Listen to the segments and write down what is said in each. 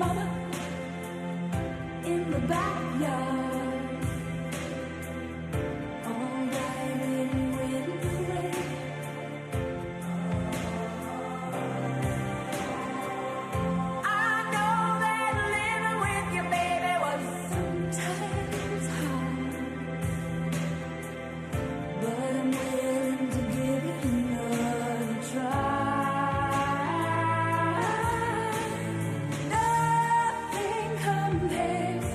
mama in the backyard, all riding with the rain. I know that living with your baby was sometimes hard, but I'm willing to give it another try. Nothing compares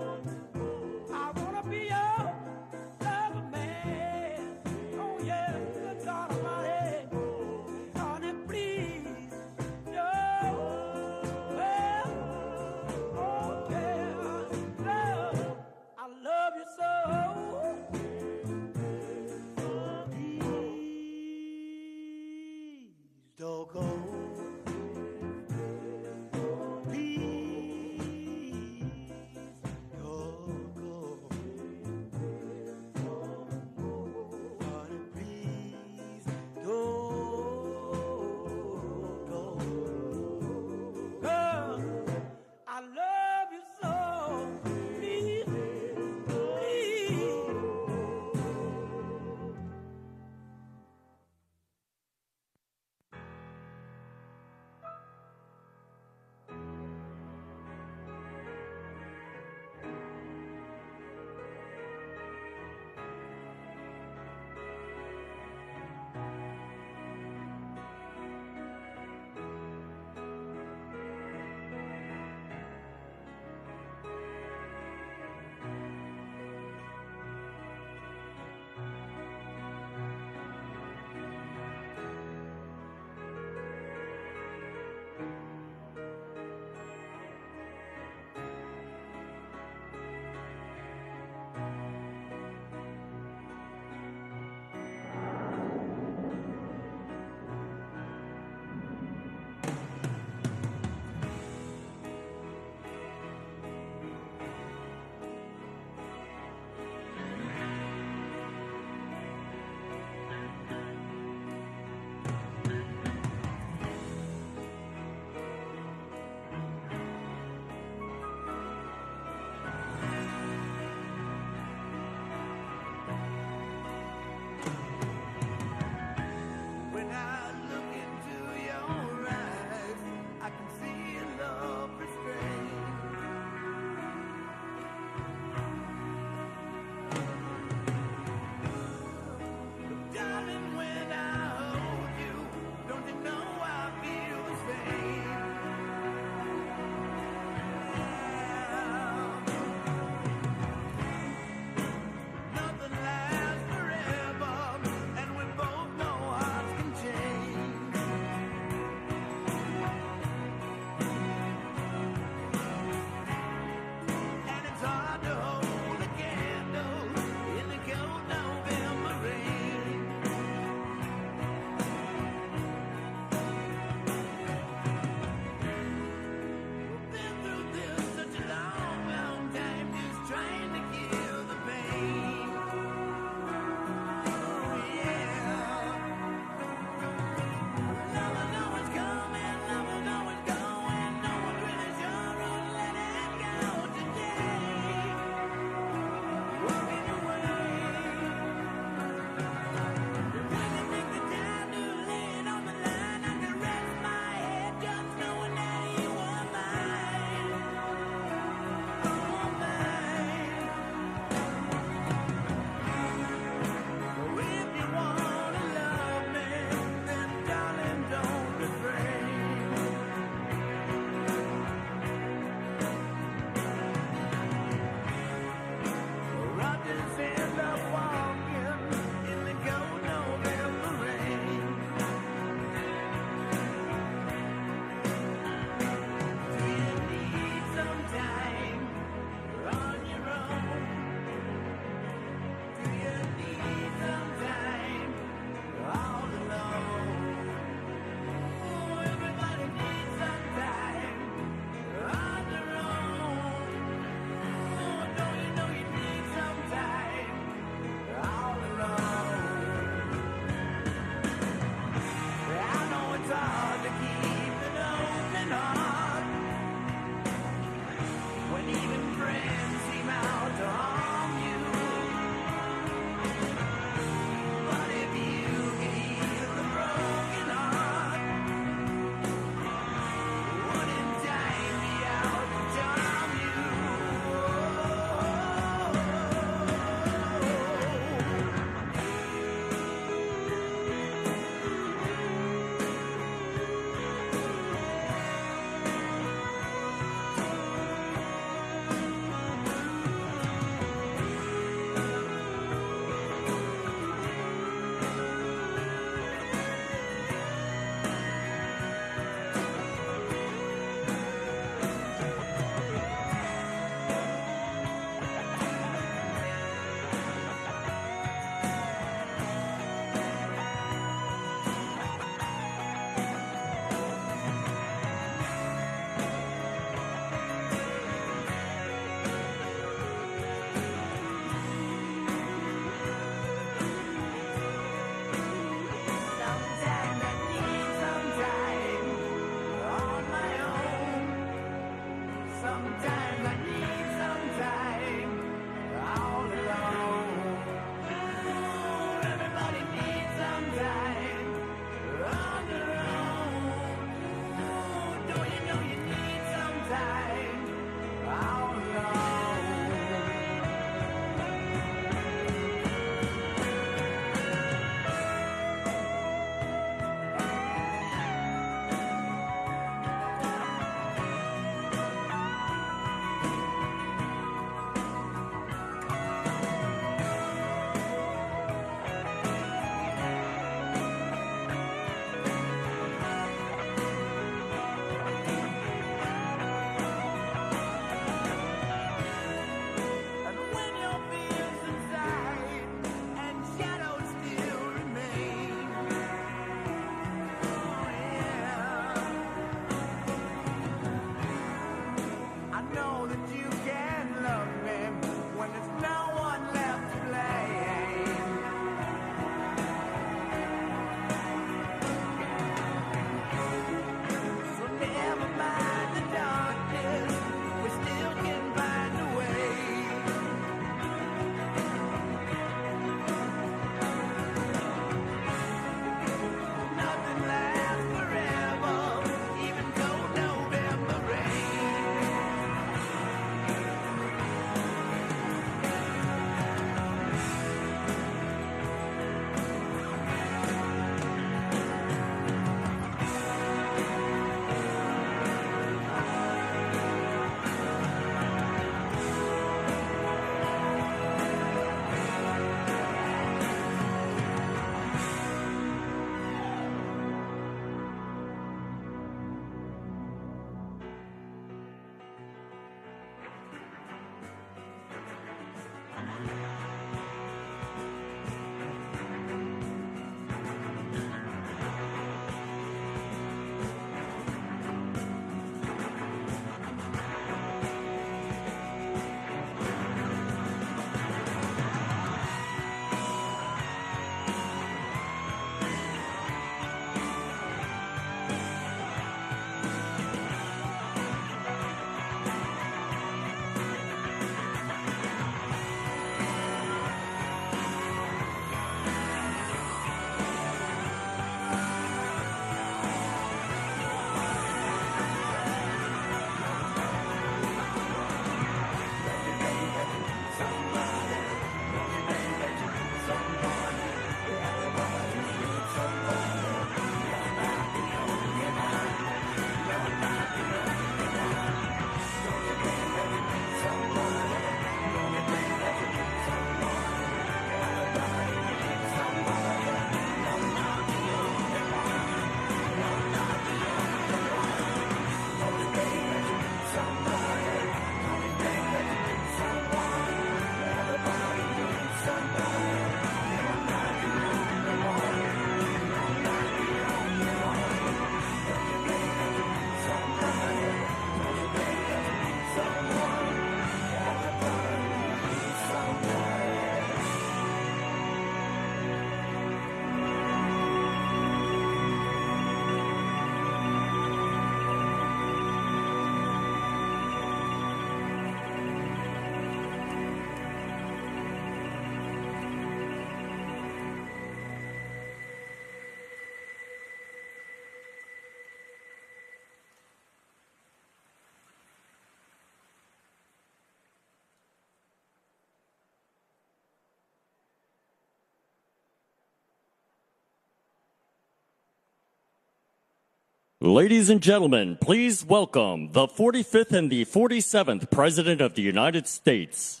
Ladies and gentlemen, please welcome the 45th and the 47th President of the United States,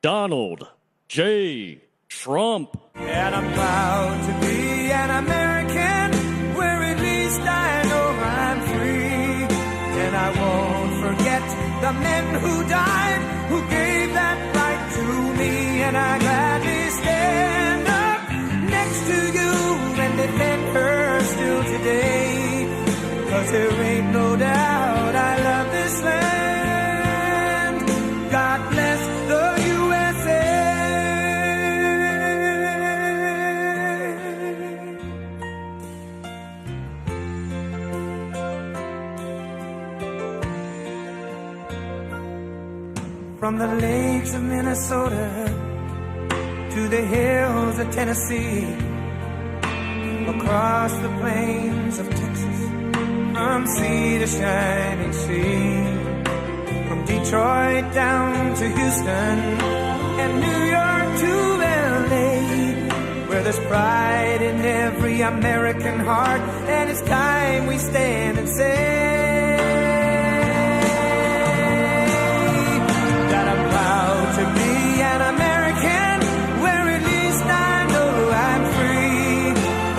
Donald J. Trump. And I'm proud to be an American, where at least I know I'm free. And I won't forget the men who died, who gave that right to me. And I gladly stand up next to you and defend her still today. 'Cause there ain't no doubt I love this land. God bless the USA. From the lakes of Minnesota to the hills of Tennessee, across the plains of Texas, from sea to shining sea, from Detroit down to Houston and New York to LA, where there's pride in every American heart, and it's time we stand and say that I'm proud to be an American, where at least I know I'm free,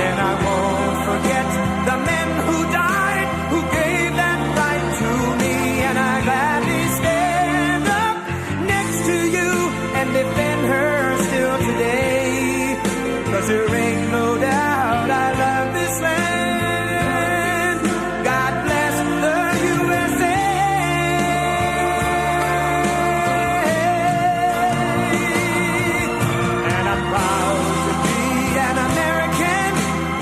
and I won't forget the men who died, who gave that right to me. And I gladly stand up next to you and defend her still today. 'Cause there ain't no doubt I love this land. God bless the USA. And I'm proud to be an American,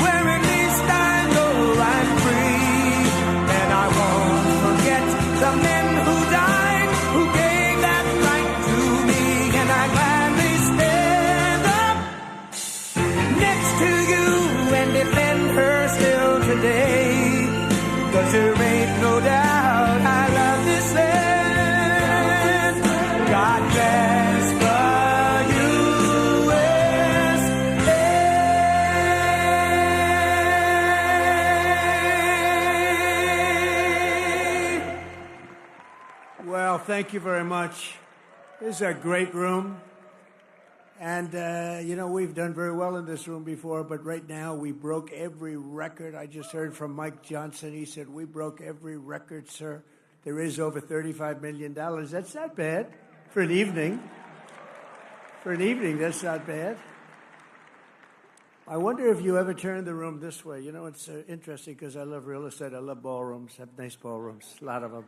where at least I know I'm free. And I won't forget the men who died, who gave that right to me. And I gladly stand up next to you and defend her still today. 'Cause there ain't no doubt I love this land. God bless the USA. Well, thank you very much. This is a great room. And, we've done very well in this room before, but right now we broke every record. I just heard from Mike Johnson. He said, we broke every record, sir. There is over $35 million. That's not bad for an evening. For an evening, that's not bad. I wonder if you ever turn the room this way. It's interesting because I love real estate. I love ballrooms. I have nice ballrooms, a lot of them.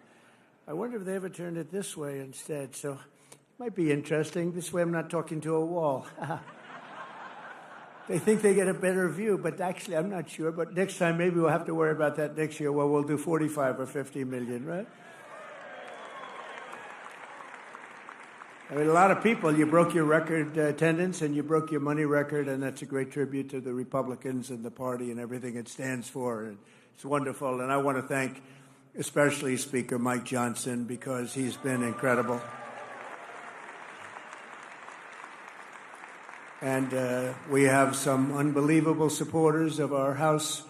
I wonder if they ever turned it this way instead. So might be interesting. This way I'm not talking to a wall. They think they get a better view, but actually I'm not sure. But next time, maybe we'll have to worry about that next year. Well, we'll do 45 or 50 million, right? I mean, a lot of people, you broke your record attendance and you broke your money record, and that's a great tribute to the Republicans and the party and everything it stands for. And it's wonderful. And I want to thank especially Speaker Mike Johnson, because he's been incredible. And we have some unbelievable supporters of our House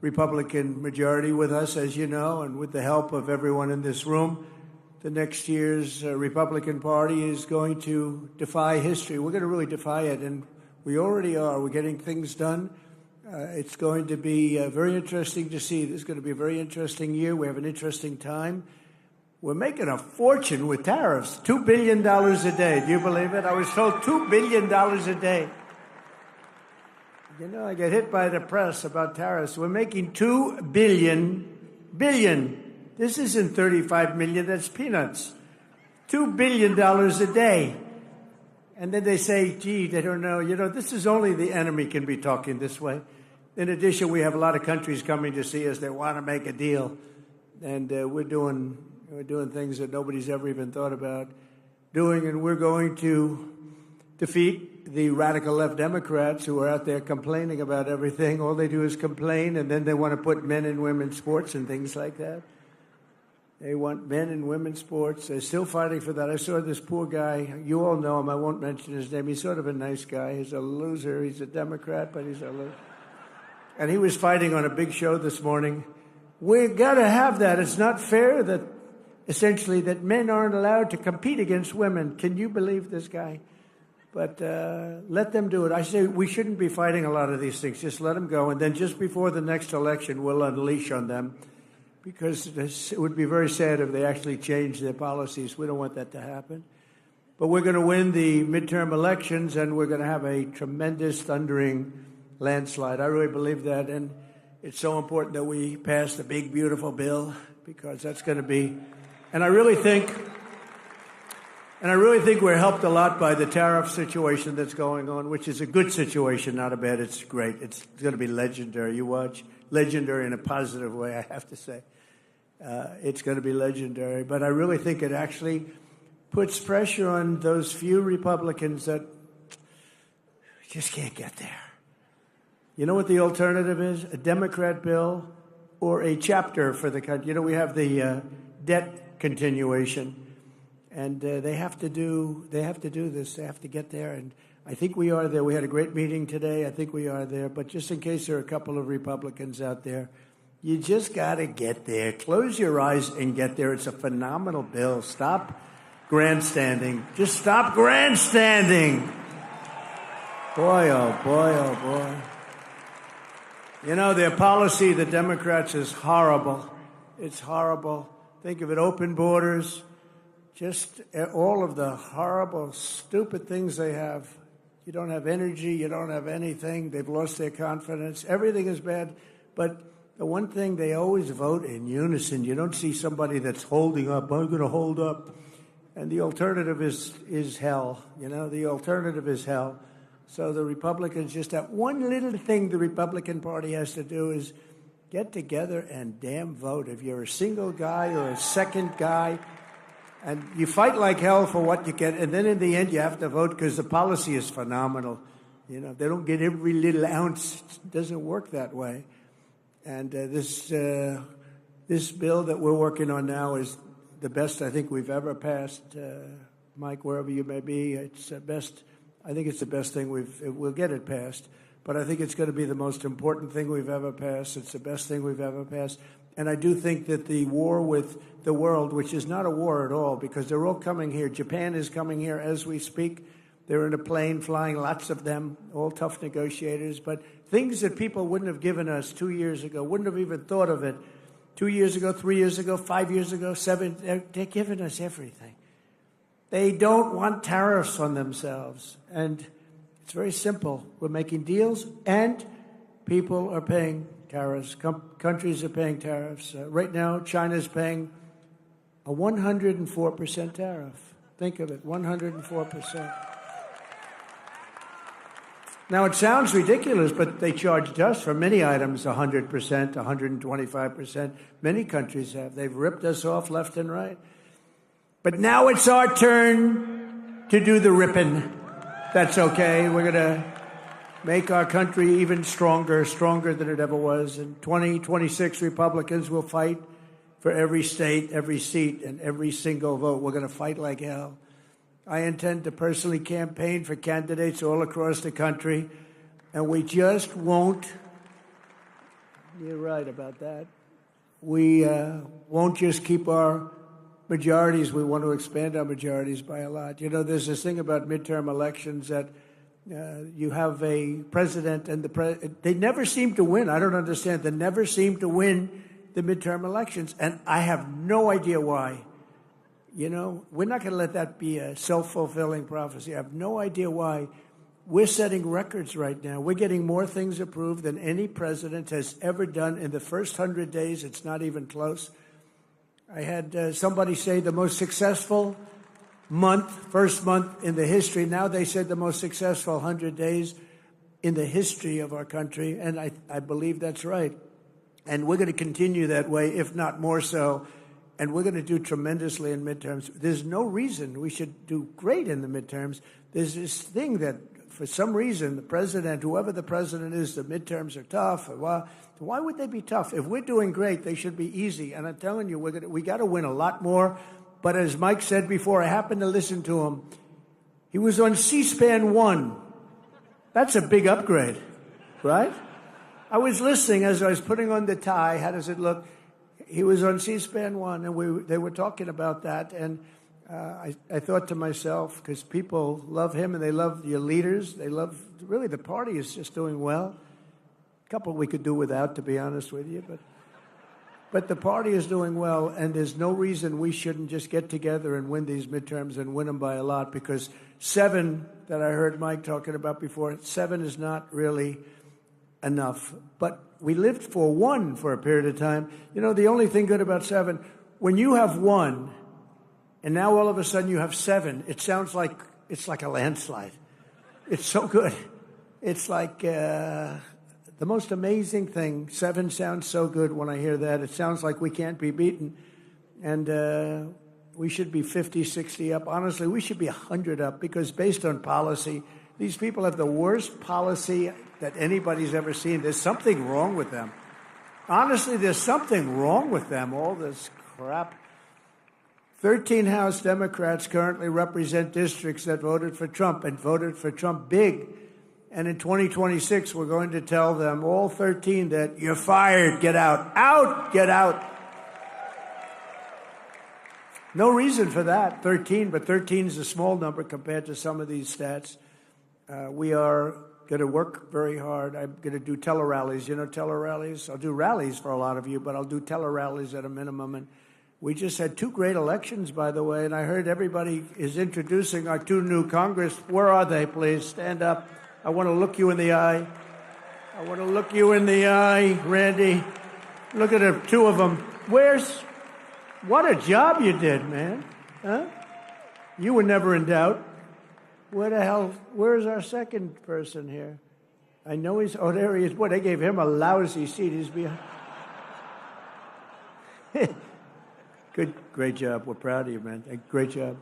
Republican majority with us, as you know, and with the help of everyone in this room. The next year's Republican Party is going to defy history. We're going to really defy it, and we already are. We're getting things done. It's going to be very interesting to see. This is going to be a very interesting year. We have an interesting time. We're making a fortune with tariffs, $2 billion a day. Do you believe it? I was told $2 billion a day. I get hit by the press about tariffs. We're making $2 billion. This isn't 35 million, that's peanuts. $2 billion a day. And then they say, gee, they don't know. This is only the enemy can be talking this way. In addition, we have a lot of countries coming to see us. They want to make a deal. And we're doing things that nobody's ever even thought about doing. And we're going to defeat the radical left Democrats who are out there complaining about everything. All they do is complain, and then they want to put men and women's sports and things like that. They want men and women's sports. They're still fighting for that. I saw this poor guy. You all know him. I won't mention his name. He's sort of a nice guy. He's a loser. He's a Democrat, but he's a loser. And he was fighting on a big show this morning We've got to have that. It's not fair that, essentially, that men aren't allowed to compete against women. Can you believe this guy? But let them do it. I say we shouldn't be fighting a lot of these things. Just let them go. And then just before the next election, we'll unleash on them, because it would be very sad if they actually change their policies. We don't want that to happen. But we're going to win the midterm elections, and we're going to have a tremendous, thundering landslide. I really believe that. And it's so important that we pass the big, beautiful bill, because that's going to be, and I really think we're helped a lot by the tariff situation that's going on, which is a good situation, not a bad. It's great. It's going to be legendary. You watch. Legendary in a positive way, I have to say. It's going to be legendary. But I really think it actually puts pressure on those few Republicans that just can't get there. You know what the alternative is? A Democrat bill or a chapter for the country. You know, we have the debt continuation. And they have to do this. They have to get there. And I think we are there. We had a great meeting today. I think we are there. But just in case there are a couple of Republicans out there, you just got to get there. Close your eyes and get there. It's a phenomenal bill. Stop grandstanding. Just stop grandstanding. Boy, oh boy, oh boy. You know, their policy, the Democrats, is horrible. It's horrible. Think of it, open borders. Just all of the horrible, stupid things they have. You don't have energy. You don't have anything. They've lost their confidence. Everything is bad. But the one thing, they always vote in unison. You don't see somebody that's holding up. I'm going to hold up. And the alternative is hell. You know, the alternative is hell. So the Republicans, just that one little thing the Republican Party has to do is get together and damn vote. If you're a single guy or a second guy, and you fight like hell for what you get, and then in the end you have to vote because the policy is phenomenal. You know, they don't get every little ounce. It doesn't work that way. And this bill that we're working on now is the best I think we've ever passed. Mike, wherever you may be, it's the best. I think it's the best thing we'll get it passed. But I think it's going to be the most important thing we've ever passed. It's the best thing we've ever passed. And I do think that the war with the world, which is not a war at all, because they're all coming here. Japan is coming here as we speak. They're in a plane flying, lots of them, all tough negotiators. But things that people wouldn't have given us 2 years ago, wouldn't have even thought of it 2 years ago, 3 years ago, 5 years ago, 7, they're giving us everything. They don't want tariffs on themselves. And it's very simple. We're making deals, and people are paying tariffs. Countries are paying tariffs. Right now, China's paying a 104% tariff. Think of it, 104%. Now, it sounds ridiculous, but they charged us for many items 100%, 125%. Many countries have. They've ripped us off left and right. But now it's our turn to do the ripping. That's okay. We're going to make our country even stronger, stronger than it ever was. And 26 Republicans will fight for every state, every seat, and every single vote. We're going to fight like hell. I intend to personally campaign for candidates all across the country, and we just won't. You're right about that. We won't just keep our majorities. We want to expand our majorities by a lot. You know, there's this thing about midterm elections that you have a president, and they never seem to win. I don't understand. They never seem to win the midterm elections, and I have no idea why. You know, we're not going to let that be a self-fulfilling prophecy. I have no idea why. We're setting records right now. We're getting more things approved than any president has ever done in the first 100 days. It's not even close. I had somebody say the most successful first month in the history. Now they said the most successful 100 days in the history of our country, and I believe that's right. And we're going to continue that way, if not more so. And we're going to do tremendously in midterms. There's no reason we should do great in the midterms. There's this thing that, for some reason, the president, whoever the president is, the midterms are tough. Why would they be tough? If we're doing great, they should be easy. And I'm telling you, we got to win a lot more. But as Mike said before, I happened to listen to him. He was on C-SPAN 1. That's a big upgrade, right? I was listening as I was putting on the tie. How does it look? he was on C-SPAN 1, and they were talking about that, and I thought to myself, because people love him and they love your leaders, they love, really the party is just doing well. A couple we could do without, to be honest with you, but the party is doing well, and there's no reason we shouldn't just get together and win these midterms and win them by a lot, because 7 that I heard Mike talking about before, 7 is not really enough. But we lived for 1 for a period of time. You know, the only thing good about 7, when you have 1, and now all of a sudden you have 7, it sounds like it's like a landslide. It's so good. It's like the most amazing thing. 7 sounds so good when I hear that. It sounds like we can't be beaten. And we should be 50, 60 up. Honestly, we should be 100 up, because based on policy, these people have the worst policy that anybody's ever seen. There's something wrong with them. Honestly, there's something wrong with them, all this crap. 13 House Democrats currently represent districts that voted for Trump, and voted for Trump big. And in 2026, we're going to tell them, all 13, that you're fired, get out. Out, get out. No reason for that, 13, but 13 is a small number compared to some of these stats. We are going to work very hard. I'm going to do tele-rallies. You know tele-rallies? I'll do rallies for a lot of you, but I'll do tele-rallies at a minimum. And we just had 2 great elections, by the way, and I heard everybody is introducing our 2 new Congress. Where are they, please? Stand up. I want to look you in the eye. I want to look you in the eye, Randy. Look at the 2 of them. What a job you did, man. Huh? You were never in doubt. Where's our second person here? I know there he is. Boy, they gave him a lousy seat. He's behind. Great job. We're proud of you, man. Great job.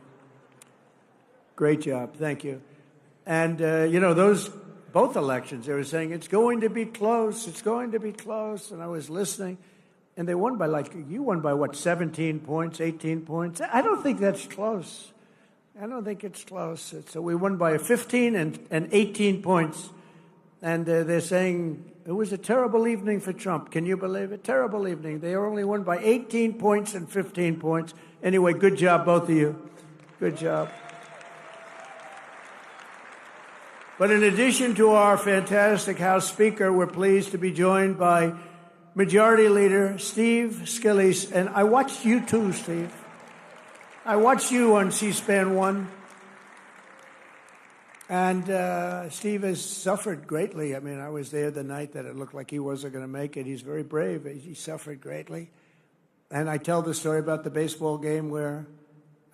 Great job. Thank you. And, both elections, they were saying, it's going to be close. It's going to be close. And I was listening. And they won by, you won by what, 17 points, 18 points? I don't think that's close. I don't think it's close. So we won by 15 and 18 points. And they're saying it was a terrible evening for Trump. Can you believe it? Terrible evening. They only won by 18 points and 15 points. Anyway, good job, both of you. Good job. But in addition to our fantastic House Speaker, we're pleased to be joined by Majority Leader Steve Scalise. And I watched you too, Steve. I watched you on C-SPAN 1. And Steve has suffered greatly. I mean, I was there the night that it looked like he wasn't going to make it. He's very brave. He suffered greatly. And I tell the story about the baseball game where,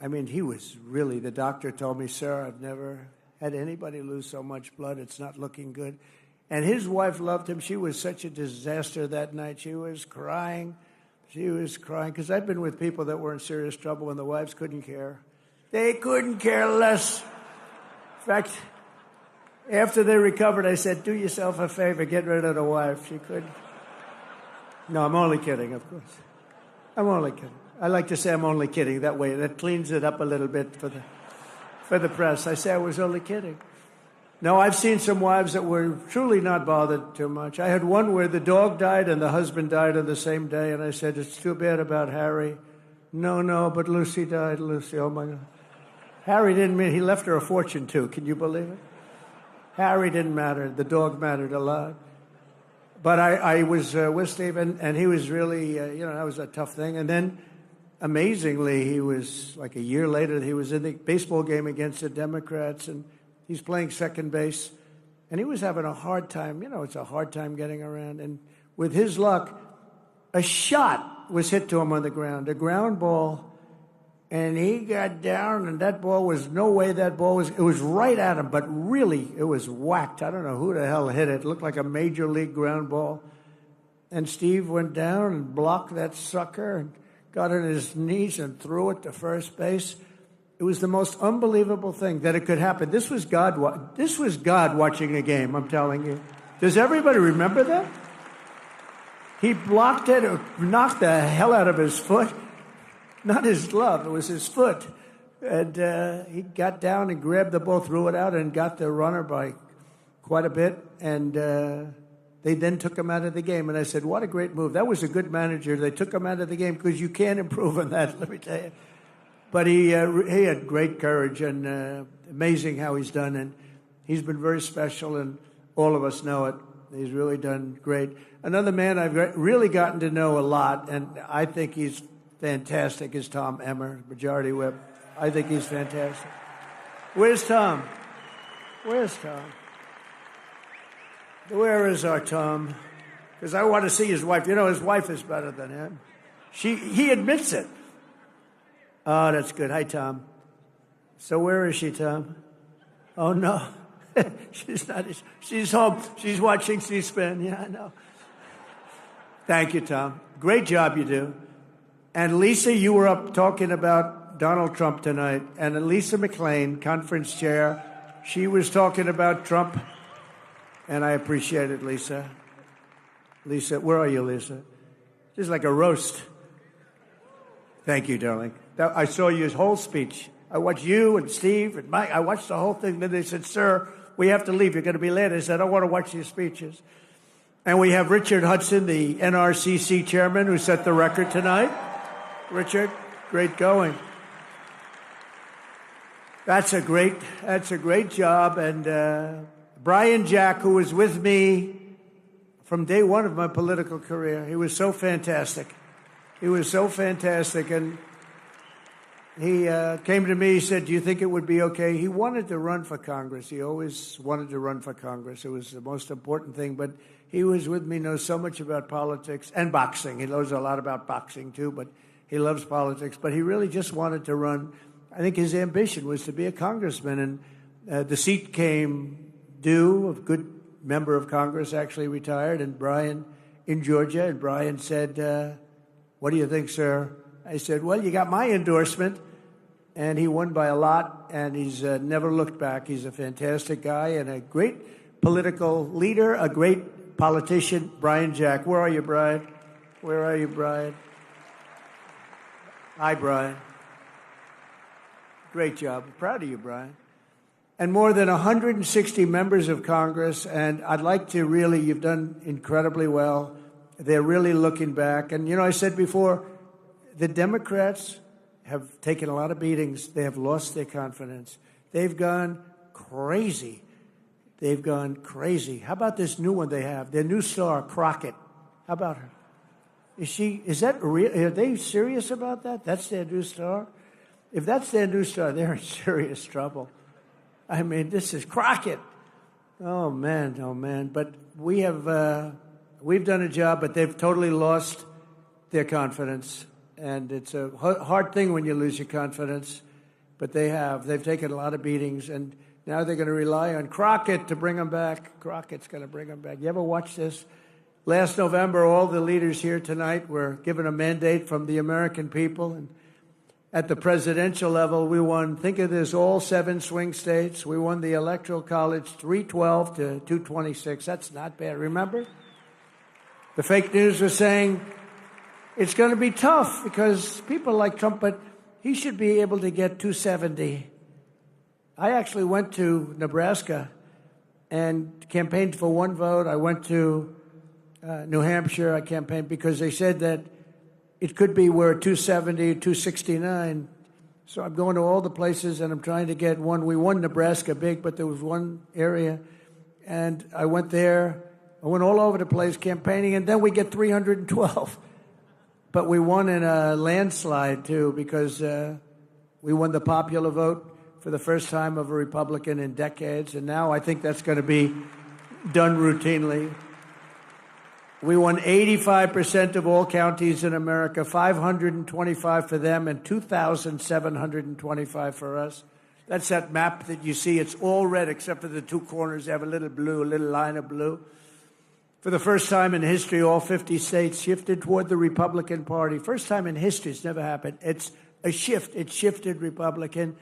he was really, the doctor told me, sir, I've never had anybody lose so much blood. It's not looking good. And his wife loved him. She was such a disaster that night. She was crying. She was crying because I've been with people that were in serious trouble and the wives couldn't care. They couldn't care less. In fact, after they recovered, I said, do yourself a favor, get rid of the wife. She couldn't. No, I'm only kidding, of course. I'm only kidding. I like to say I'm only kidding. That way, that cleans it up a little bit for the press. I say I was only kidding. No, I've seen some wives that were truly not bothered too much. I had one where the dog died and the husband died on the same day, and I said, it's too bad about Harry. No, but Lucy died. Lucy, oh my God. Harry didn't mean, he left her a fortune too. Can you believe it? Harry didn't matter. The dog mattered a lot. But I was with Steve, and he was really, that was a tough thing. And then, amazingly, he was, like a year later, he was in the baseball game against the Democrats, and he's playing second base, and he was having a hard time. It's a hard time getting around. And with his luck, a shot was hit to him on the ground, a ground ball, and he got down, and that ball was, no way that ball was, it was right at him, but really, it was whacked. I don't know who the hell hit it. It looked like a major league ground ball. And Steve went down and blocked that sucker and got on his knees and threw it to first base. It was the most unbelievable thing that it could happen. This was God. This was God watching a game, I'm telling you. Does everybody remember that? He blocked it, or knocked the hell out of his foot. Not his glove, it was his foot. And he got down and grabbed the ball, threw it out, and got the runner by quite a bit. And they then took him out of the game. And I said, what a great move. That was a good manager. They took him out of the game because you can't improve on that, let me tell you. But he had great courage, and amazing how he's done. And he's been very special, and all of us know it. He's really done great. Another man I've really gotten to know a lot, and I think he's fantastic, is Tom Emmer, Majority Whip. I think he's fantastic. Where's Tom? Where's Tom? Where is our Tom? Because I want to see his wife. You know, his wife is better than him. He admits it. Oh, that's good. Hi, Tom. So where is she, Tom? Oh, no. She's not. She's home. She's watching C-SPAN. Yeah, I know. Thank you, Tom. Great job you do. And Lisa, you were up talking about Donald Trump tonight. And Lisa McLean, conference chair, she was talking about Trump. And I appreciate it, Lisa. Lisa, where are you, Lisa? This is like a roast. Thank you, darling. I saw your whole speech. I watched you and Steve and Mike. I watched the whole thing. Then they said, sir, we have to leave. You're going to be late. I said, I want to watch your speeches. And we have Richard Hudson, the NRCC chairman, who set the record tonight. Richard, great going. That's a great job. And Brian Jack, who was with me from day one of my political career, he was so fantastic. He was so fantastic. And he came to me, he said, do you think it would be okay? He wanted to run for Congress. He always wanted to run for Congress. It was the most important thing. But he was with me, knows so much about politics and boxing. He knows a lot about boxing, too, but he loves politics. But he really just wanted to run. I think his ambition was to be a congressman. And the seat came due. A good member of Congress actually retired, and Brian in Georgia. And Brian said, what do you think, sir? I said, well, you got my endorsement. And he won by a lot, and he's never looked back. He's a fantastic guy and a great political leader, a great politician. Brian Jack. Where are you, Brian? Where are you, Brian? Hi, Brian. Great job. I'm proud of you, Brian. And more than 160 members of Congress, and I'd like to really, you've done incredibly well. They're really looking back. And, you know, I said before, the Democrats have taken a lot of beatings. They have lost their confidence. They've gone crazy. They've gone crazy. How about this new one they have? Their new star, Crockett. How about her? Is that real? Are they serious about that? That's their new star? If that's their new star, they're in serious trouble. I mean, this is Crockett. Oh, man, oh, man. But we've done a job, but they've totally lost their confidence. And it's a hard thing when you lose your confidence, but they have. They've taken a lot of beatings, and now they're going to rely on Crockett to bring them back. Crockett's going to bring them back. You ever watch this? Last November, all the leaders here tonight were given a mandate from the American people, and at the presidential level, we won, think of this, all 7 swing states. We won the Electoral College 312 to 226. That's not bad. Remember? The fake news was saying it's going to be tough because people like Trump, but he should be able to get 270. I actually went to Nebraska and campaigned for 1 vote. I went to New Hampshire. I campaigned because they said that it could be we're 270, 269. So I'm going to all the places, and I'm trying to get 1. We won Nebraska big, but there was 1 area. And I went there. I went all over the place campaigning, and then we get 312. But we won in a landslide, too, because we won the popular vote for the first time of a Republican in decades. And now I think that's going to be done routinely. We won 85% of all counties in America, 525 for them and 2,725 for us. That's that map that you see. It's all red except for the 2 corners. They have a little blue, a little line of blue. For the first time in history, all 50 states shifted toward the Republican Party. First time in history. It's never happened. It's a shift. It shifted Republican.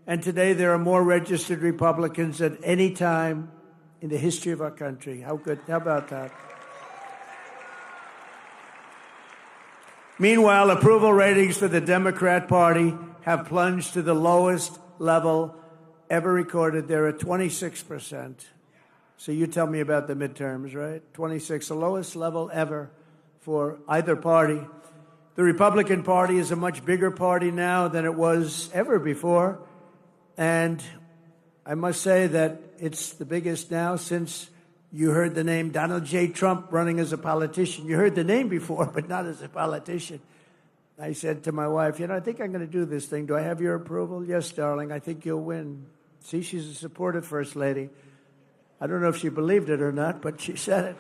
And today there are more registered Republicans than any time in the history of our country. How good? How about that? Meanwhile, approval ratings for the Democrat Party have plunged to the lowest level ever recorded. They're at 26%. So you tell me about the midterms, right? 26, the lowest level ever for either party. The Republican Party is a much bigger party now than it was ever before. And I must say that it's the biggest now since you heard the name Donald J. Trump running as a politician. You heard the name before, but not as a politician. I said to my wife, I think I'm going to do this thing. Do I have your approval? Yes, darling, I think you'll win. See, she's a supportive First Lady. I don't know if she believed it or not, but she said it.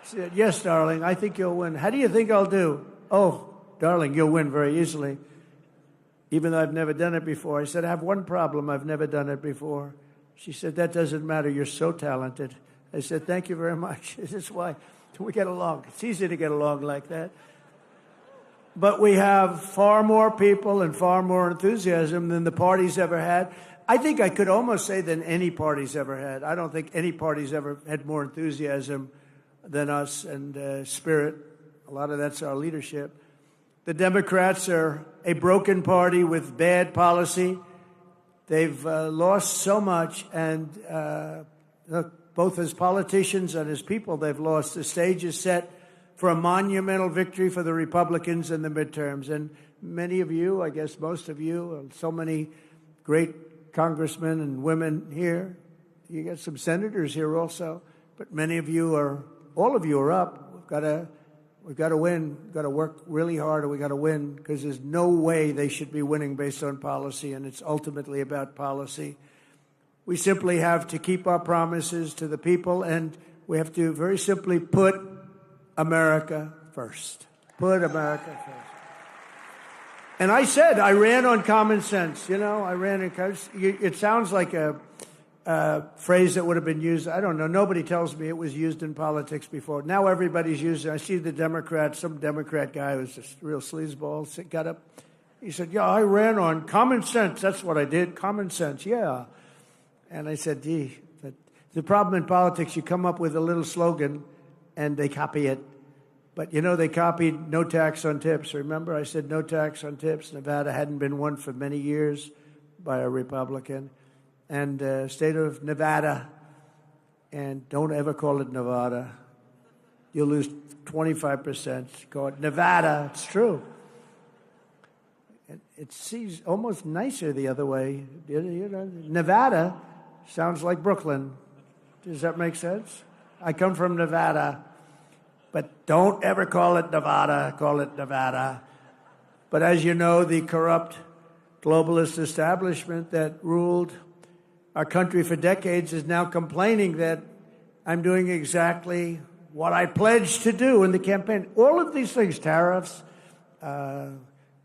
She said, yes, darling, I think you'll win. How do you think I'll do? Oh, darling, you'll win very easily, even though I've never done it before. I said, I have one problem. I've never done it before. She said, that doesn't matter. You're so talented. I said, thank you very much. This is why we get along. It's easy to get along like that. But we have far more people and far more enthusiasm than the party's ever had. I think I could almost say than any party's ever had. I don't think any party's ever had more enthusiasm than us and spirit. A lot of that's our leadership. The Democrats are a broken party with bad policy. They've lost so much, and both as politicians and as people, they've lost. The stage is set for a monumental victory for the Republicans in the midterms. And many of you, I guess most of you, so many great congressmen and women here. You got some senators here also, but many of you are, all of you are up. We've got to win. We've got to work really hard, and we got to win, because there's no way they should be winning based on policy, and it's ultimately about policy. We simply have to keep our promises to the people, and we have to very simply put America first. Put America first. And I said, I ran on common sense. I ran it sounds like a phrase that would have been used. I don't know. Nobody tells me it was used in politics before. Now everybody's using it. I see the Democrats, some Democrat guy who was just real sleazeball, got up. He said, yeah, I ran on common sense. That's what I did. Common sense, yeah. And I said, gee, the problem in politics, you come up with a little slogan and they copy it. But, they copied no tax on tips. Remember, I said no tax on tips. Nevada hadn't been one for many years by a Republican. And state of Nevada, and don't ever call it Nevada. You'll lose 25%. Call it Nevada. It's true. It seems almost nicer the other way. Nevada sounds like Brooklyn. Does that make sense? I come from Nevada. But don't ever call it Nevada. Call it Nevada. But as you know, the corrupt globalist establishment that ruled our country for decades is now complaining that I'm doing exactly what I pledged to do in the campaign. All of these things, tariffs, the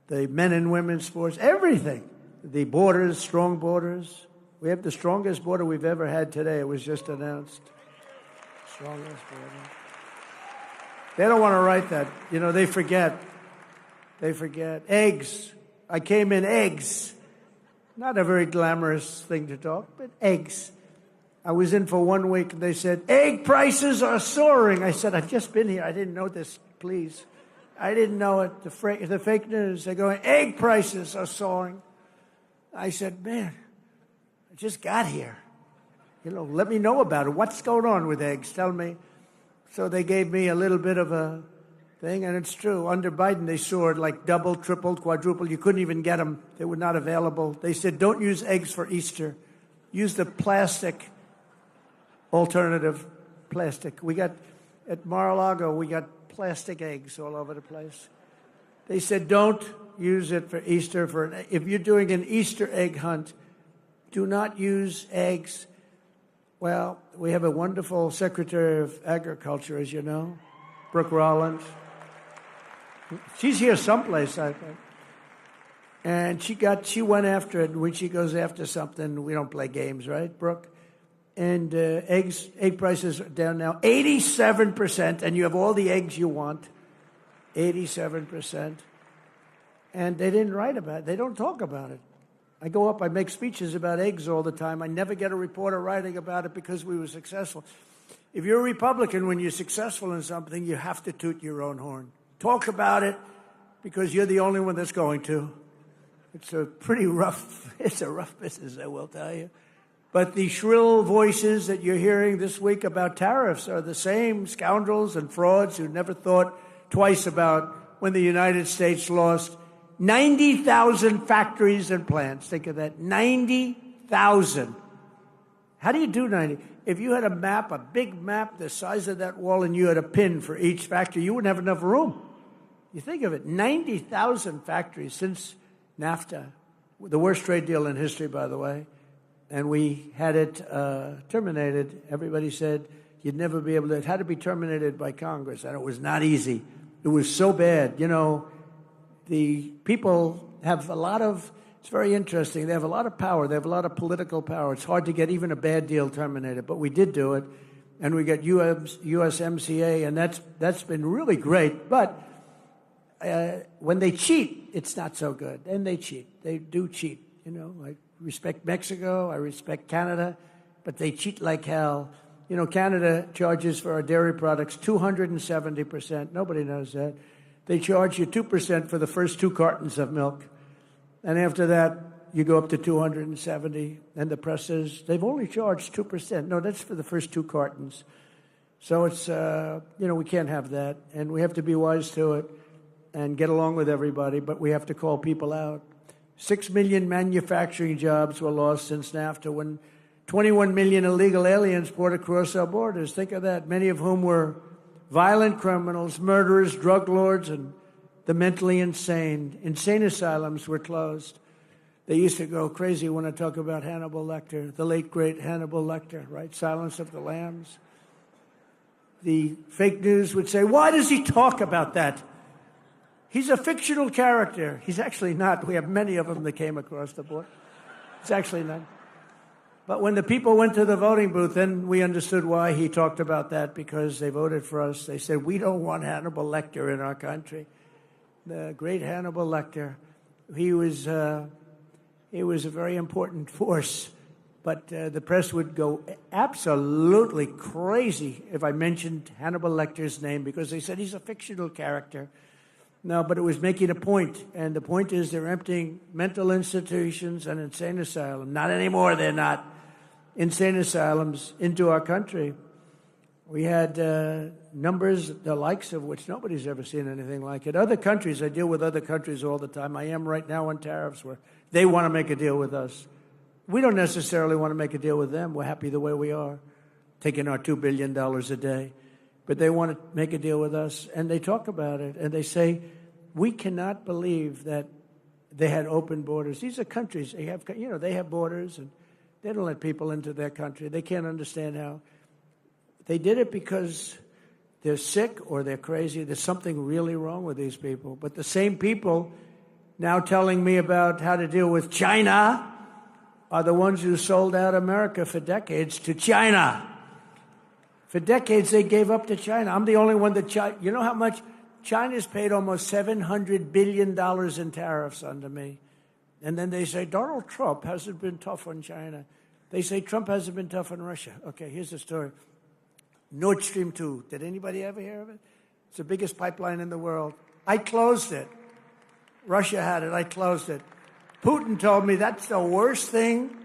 men and women's sports, everything. The borders, strong borders. We have the strongest border we've ever had today. It was just announced. Strongest border. They don't want to write that. They forget. They forget. Eggs. I came in eggs. Not a very glamorous thing to talk, but eggs. I was in for 1 week, and they said, egg prices are soaring. I said, I've just been here. I didn't know this, please. I didn't know it. The fake news, they're going, egg prices are soaring. I said, man, I just got here. Let me know about it. What's going on with eggs? Tell me. So they gave me a little bit of a thing, and it's true. Under Biden, they soared like double, tripled, quadrupled. You couldn't even get them. They were not available. They said, don't use eggs for Easter. Use the plastic alternative plastic. We got, at Mar-a-Lago, we got plastic eggs all over the place. They said, don't use it for Easter. If you're doing an Easter egg hunt, do not use eggs. Well, we have a wonderful Secretary of Agriculture, as you know, Brooke Rollins. She's here someplace, I think. And she went after it. When she goes after something, we don't play games, right, Brooke? And egg prices are down now 87%, and you have all the eggs you want, 87%. And they didn't write about it. They don't talk about it. I go up, I make speeches about eggs all the time. I never get a reporter writing about it because we were successful. If you're a Republican, when you're successful in something, you have to toot your own horn. Talk about it because you're the only one that's going to. It's a rough business, I will tell you. But the shrill voices that you're hearing this week about tariffs are the same scoundrels and frauds who never thought twice about when the United States lost 90,000 factories and plants. Think of that, 90,000. How do you do 90? If you had a map, a big map the size of that wall, and you had a pin for each factory, you wouldn't have enough room. You think of it, 90,000 factories since NAFTA, the worst trade deal in history, by the way, and we had it terminated. Everybody said you'd never be able to. It had to be terminated by Congress, and it was not easy. It was so bad. You know, the people have a lot of, it's very interesting, they have a lot of power. They have a lot of political power. It's hard to get even a bad deal terminated, but we did do it, and we got USMCA, and that's been really great. But when they cheat, it's not so good. And they cheat. They do cheat. You know, I respect Mexico, I respect Canada, but they cheat like hell. You know, Canada charges for our dairy products 270%. Nobody knows that. They charge you 2% for the first 2 cartons of milk. And after that, you go up to 270. And the press says, they've only charged 2%. No, that's for the first 2 cartons. So it's, you know, we can't have that. And we have to be wise to it and get along with everybody, but we have to call people out. 6 million manufacturing jobs were lost since NAFTA when 21 million illegal aliens poured across our borders. Think of that, many of whom were violent criminals, murderers, drug lords, and the mentally insane. Insane asylums were closed. They used to go crazy when I talk about Hannibal Lecter, the late, great Hannibal Lecter, right? Silence of the Lambs. The fake news would say, why does he talk about that? He's a fictional character. He's actually not. We have many of them that came across the board. It's actually not. But when the people went to the voting booth, then we understood why he talked about that, because they voted for us. They said, we don't want Hannibal Lecter in our country. The great Hannibal Lecter, he was a very important force. But the press would go absolutely crazy if I mentioned Hannibal Lecter's name, because they said he's a fictional character. No, but it was making a point, and the point is they're emptying mental institutions and insane asylums. Not anymore, they're not. Insane asylums into our country. We had numbers, the likes of which nobody's ever seen anything like it. Other countries, I deal with other countries all the time. I am right now on tariffs where they want to make a deal with us. We don't necessarily want to make a deal with them. We're happy the way we are, taking our $2 billion a day. But they want to make a deal with us, and they talk about it, and they say, we cannot believe that they had open borders. These are countries, they have, you know, they have borders, and they don't let people into their country. They can't understand how. They did it because they're sick or they're crazy. There's something really wrong with these people. But the same people now telling me about how to deal with China are the ones who sold out America for decades to China. For decades, they gave up to China. I'm the only one that you know how much? China's paid almost $700 billion in tariffs under me. And then they say, Donald Trump hasn't been tough on China. They say Trump hasn't been tough on Russia. Okay, here's the story. Nord Stream 2. Did anybody ever hear of it? It's the biggest pipeline in the world. I closed it. Russia had it. I closed it. Putin told me that's the worst thing.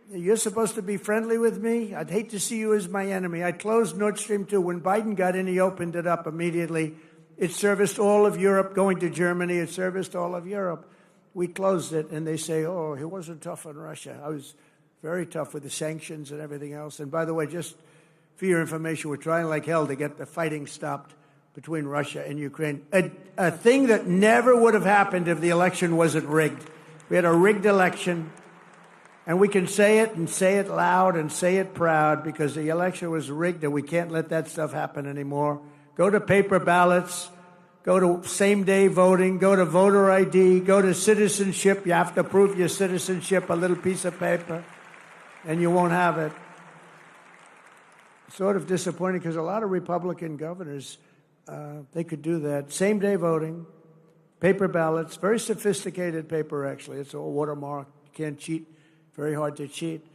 You're supposed to be friendly with me. I'd hate to see you as my enemy. I closed Nord Stream 2. When Biden got in, he opened it up immediately. It serviced all of Europe, going to Germany. It serviced all of Europe. We closed it, and they say, oh, he wasn't tough on Russia. I was very tough with the sanctions and everything else. And by the way, just for your information, we're trying like hell to get the fighting stopped between Russia and Ukraine. A thing that never would have happened if the election wasn't rigged. We had a rigged election. And we can say it and say it loud and say it proud because the election was rigged and we can't let that stuff happen anymore. Go to paper ballots, go to same-day voting, go to voter ID, go to citizenship. You have to prove your citizenship, a little piece of paper, and you won't have it. Sort of disappointing because a lot of Republican governors, they could do that. Same-day voting, paper ballots, very sophisticated paper, actually. It's all watermarked. You can't cheat. Very hard to cheat.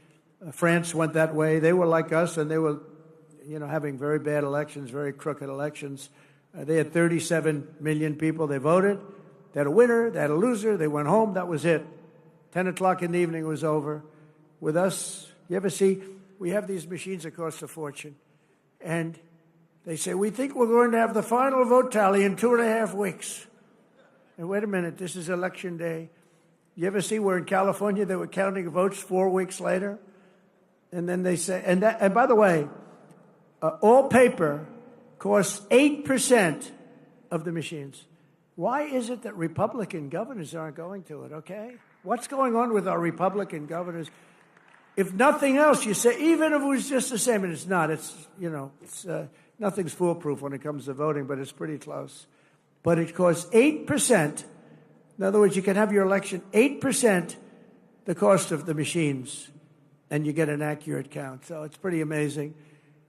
France went that way. They were like us, and they were, having very bad elections, very crooked elections. They had 37 million people. They voted. They had a winner. They had a loser. They went home. That was it. 10 o'clock in the evening was over. With us, You ever see, we have these machines that cost a fortune, and they say, we think we're going to have the final vote tally in 2.5 weeks. And wait a minute, this is election day. You ever see where in California they were counting votes 4 weeks later? And then they say, and by the way, all paper costs 8% of the machines. Why is it that Republican governors aren't going to it, okay? What's going on with our Republican governors? If nothing else, you say, even if it was just the same, and it's not, nothing's foolproof when it comes to voting, but it's pretty close. But it costs 8%. In other words, you can have your election 8% the cost of the machines, and you get an accurate count. So it's pretty amazing.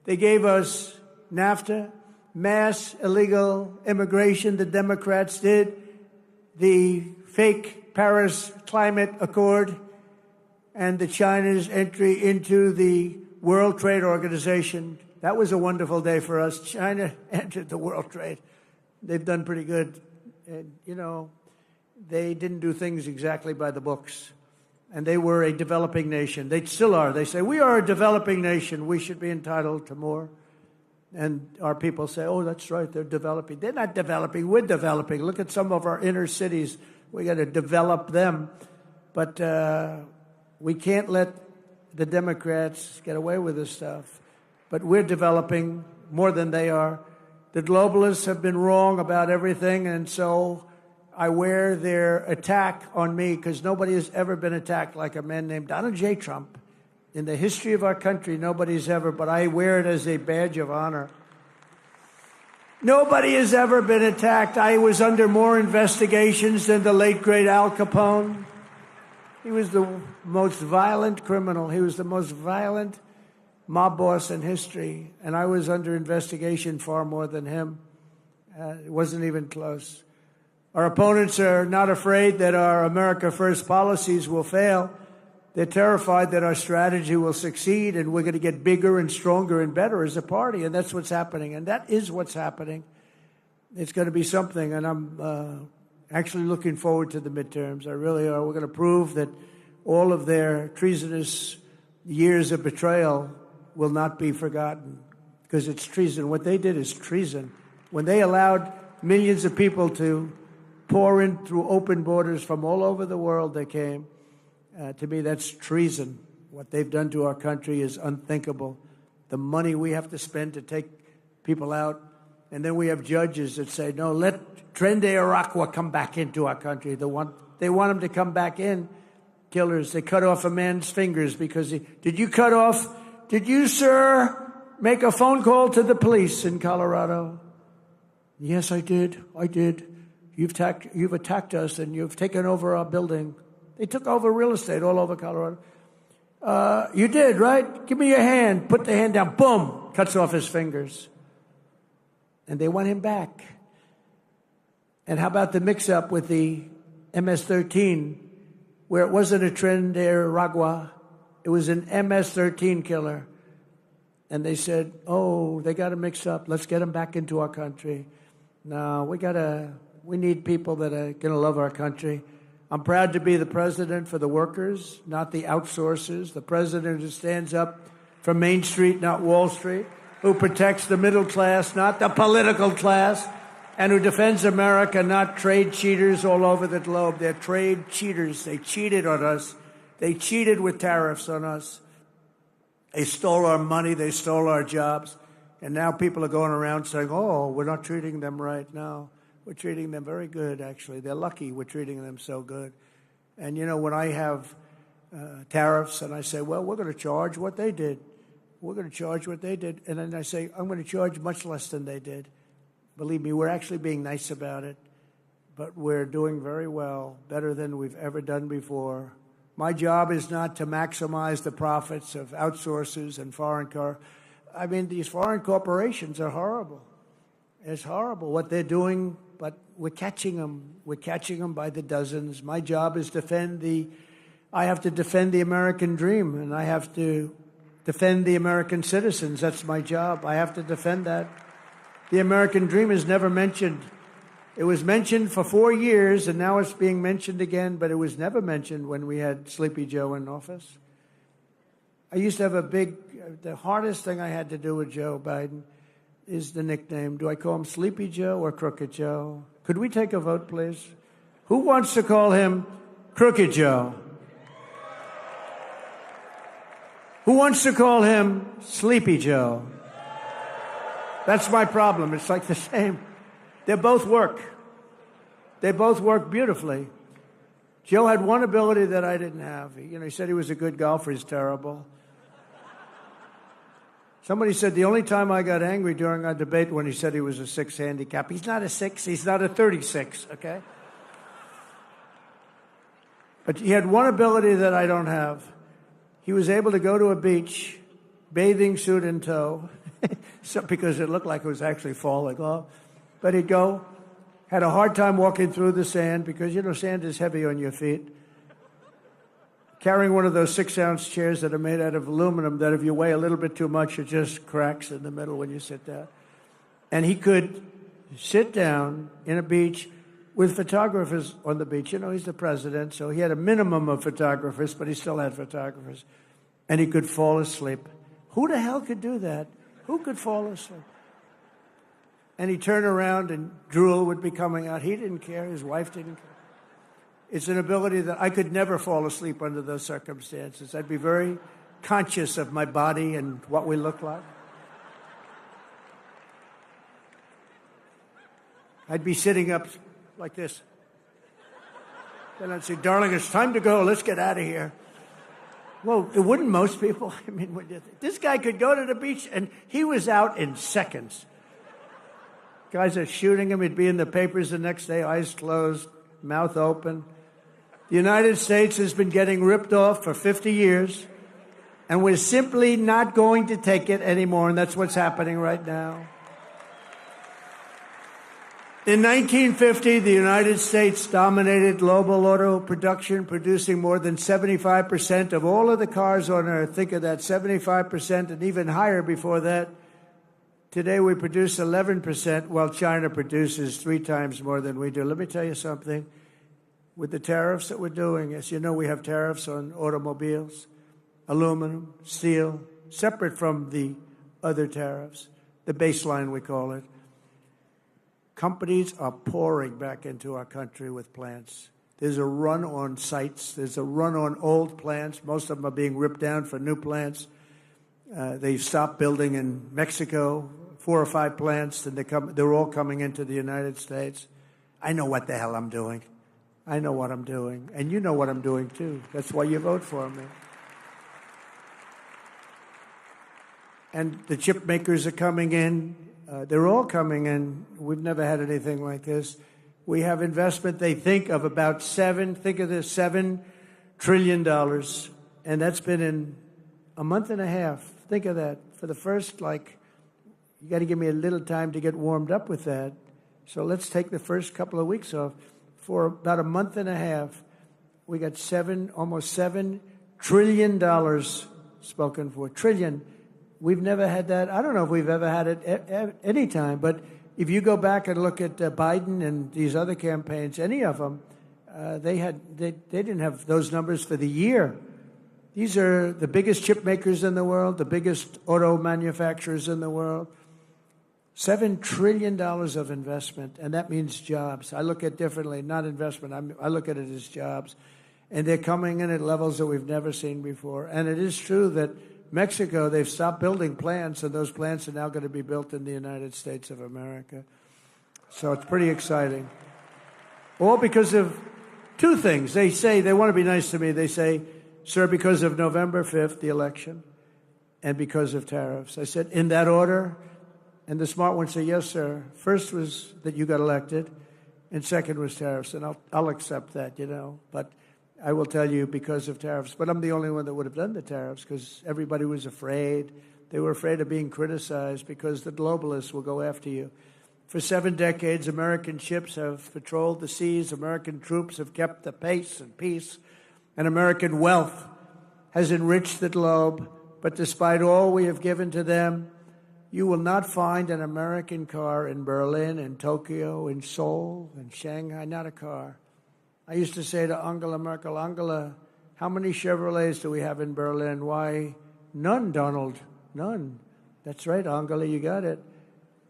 They gave us NAFTA, mass illegal immigration, the Democrats did, the fake Paris Climate Accord, and the China's entry into the World Trade Organization. That was a wonderful day for us. China entered the World Trade. They've done pretty good. And, they didn't do things exactly by the books. And they were a developing nation. They still are. They say, we are a developing nation. We should be entitled to more. And our people say, oh, that's right, they're developing. They're not developing, we're developing. Look at some of our inner cities. We got to develop them. But we can't let the Democrats get away with this stuff. But we're developing more than they are. The globalists have been wrong about everything, and so I wear their attack on me because nobody has ever been attacked like a man named Donald J. Trump. In the history of our country, nobody's ever, but I wear it as a badge of honor. Nobody has ever been attacked. I was under more investigations than the late, great Al Capone. He was the most violent criminal. He was the most violent mob boss in history, and I was under investigation far more than him. It wasn't even close. Our opponents are not afraid that our America First policies will fail. They're terrified that our strategy will succeed and we're going to get bigger and stronger and better as a party, and that's what's happening, and that is what's happening. It's going to be something, and I'm actually looking forward to the midterms. I really are. We're going to prove that all of their treasonous years of betrayal will not be forgotten because it's treason. What they did is treason. When they allowed millions of people to pour in through open borders from all over the world, they came. To me, that's treason. What they've done to our country is unthinkable. The money we have to spend to take people out, and then we have judges that say, no, let Tren de Aragua come back into our country. They want him to come back in. Killers, they cut off a man's fingers because did you, sir, make a phone call to the police in Colorado? Yes, I did. You've attacked us and you've taken over our building. They took over real estate all over Colorado. You did, right? Give me your hand. Put the hand down. Boom. Cuts off his fingers. And they want him back. And how about the mix-up with the MS-13, where it wasn't a Tren de Aragua, it was an MS-13 killer. And they said, oh, they got to mix up. Let's get them back into our country. No, we need people that are going to love our country. I'm proud to be the president for the workers, not the outsourcers. The president who stands up for Main Street, not Wall Street, who protects the middle class, not the political class, and who defends America, not trade cheaters all over the globe. They're trade cheaters. They cheated on us. They cheated with tariffs on us. They stole our money. They stole our jobs. And now people are going around saying, oh, we're not treating them right now. We're treating them very good, actually. They're lucky we're treating them so good. And, when I have tariffs and I say, well, we're going to charge what they did. We're going to charge what they did. And then I say, I'm going to charge much less than they did. Believe me, we're actually being nice about it. But we're doing very well, better than we've ever done before. My job is not to maximize the profits of outsourcers and these foreign corporations are horrible. It's horrible what they're doing, but we're catching them. We're catching them by the dozens. My job is I have to defend the American dream, and I have to defend the American citizens. That's my job. I have to defend that. The American dream is never mentioned. It was mentioned for 4 years, and now it's being mentioned again, but it was never mentioned when we had Sleepy Joe in office. I used to have the hardest thing I had to do with Joe Biden is the nickname. Do I call him Sleepy Joe or Crooked Joe? Could we take a vote, please? Who wants to call him Crooked Joe? Who wants to call him Sleepy Joe? That's my problem. It's like the same. They both work. They both work beautifully. Joe had one ability that I didn't have. He said he was a good golfer. He's terrible. Somebody said the only time I got angry during our debate when he said he was a 6 handicap. He's not a 6. He's not a 36, okay? But he had one ability that I don't have. He was able to go to a beach, bathing suit in tow, because it looked like it was actually falling off. But he'd go, had a hard time walking through the sand because, sand is heavy on your feet. Carrying one of those 6-ounce chairs that are made out of aluminum that if you weigh a little bit too much, it just cracks in the middle when you sit down. And he could sit down in a beach with photographers on the beach. He's the president, so he had a minimum of photographers, but he still had photographers. And he could fall asleep. Who the hell could do that? Who could fall asleep? And he'd turn around and drool would be coming out. He didn't care. His wife didn't care. It's an ability that I could never fall asleep under those circumstances. I'd be very conscious of my body and what we look like. I'd be sitting up like this. Then I'd say, darling, it's time to go. Let's get out of here. Well, it wouldn't most people. I mean, this guy could go to the beach, and he was out in seconds. Guys are shooting him. He'd be in the papers the next day, eyes closed, mouth open. The United States has been getting ripped off for 50 years, and we're simply not going to take it anymore, and that's what's happening right now. In 1950, the United States dominated global auto production, producing more than 75% of all of the cars on Earth. Think of that, 75% and even higher before that. Today, we produce 11%, while China produces 3 times more than we do. Let me tell you something. With the tariffs that we're doing, as you know, we have tariffs on automobiles, aluminum, steel, separate from the other tariffs, the baseline we call it. Companies are pouring back into our country with plants. There's a run on sites. There's a run on old plants. Most of them are being ripped down for new plants. They've stopped building in Mexico, 4 or 5 plants, and they're all coming into the United States. I know what the hell I'm doing. I know what I'm doing. And you know what I'm doing, too. That's why you vote for me. And the chip makers are coming in. They're all coming in. We've never had anything like this. We have investment, they think, of about $7 trillion. And that's been in a month and a half. Think of that. For the first, you got to give me a little time to get warmed up with that. So let's take the first couple of weeks off. For about a month and a half, we got almost $7 trillion spoken for. Trillion. We've never had that. I don't know if we've ever had it at any time. But if you go back and look at Biden and these other campaigns, any of them, they didn't have those numbers for the year. These are the biggest chip makers in the world, the biggest auto manufacturers in the world. $7 trillion of investment, and that means jobs. I look at it differently, not investment. I look at it as jobs. And they're coming in at levels that we've never seen before. And it is true that Mexico, they've stopped building plants, and those plants are now going to be built in the United States of America. So it's pretty exciting. All because of 2 things. They say, they want to be nice to me. They say, sir, because of November 5th, the election, and because of tariffs. I said, in that order? And the smart ones say, yes, sir. First was that you got elected, and second was tariffs. And I'll accept that, But I will tell you because of tariffs. But I'm the only one that would have done the tariffs because everybody was afraid. They were afraid of being criticized because the globalists will go after you. For 7 decades, American ships have patrolled the seas. American troops have kept the pace and peace. And American wealth has enriched the globe. But despite all we have given to them, you will not find an American car in Berlin, in Tokyo, in Seoul, in Shanghai, not a car. I used to say to Angela Merkel, Angela, how many Chevrolets do we have in Berlin? Why None, Donald. None. That's right, Angela, you got it.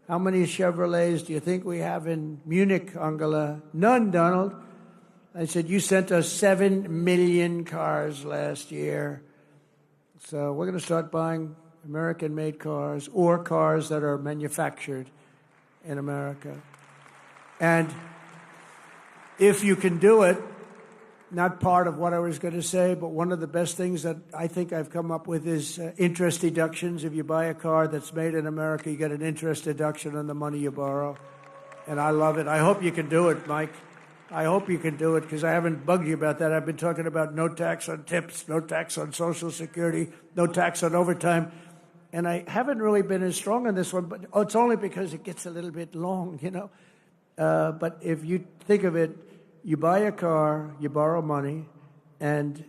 How many Chevrolets do you think we have in Munich, Angela? None, Donald. I said, you sent us 7 million cars last year. So we're going to start buying American-made cars or cars that are manufactured in America. And if you can do it, not part of what I was going to say, but one of the best things that I think I've come up with is interest deductions. If you buy a car that's made in America, you get an interest deduction on the money you borrow. And I love it. I hope you can do it, Mike. I hope you can do it, because I haven't bugged you about that. I've been talking about no tax on tips, no tax on Social Security, no tax on overtime. And I haven't really been as strong on this one, but it's only because it gets a little bit long, you know. But if you think of it, you buy a car, you borrow money, and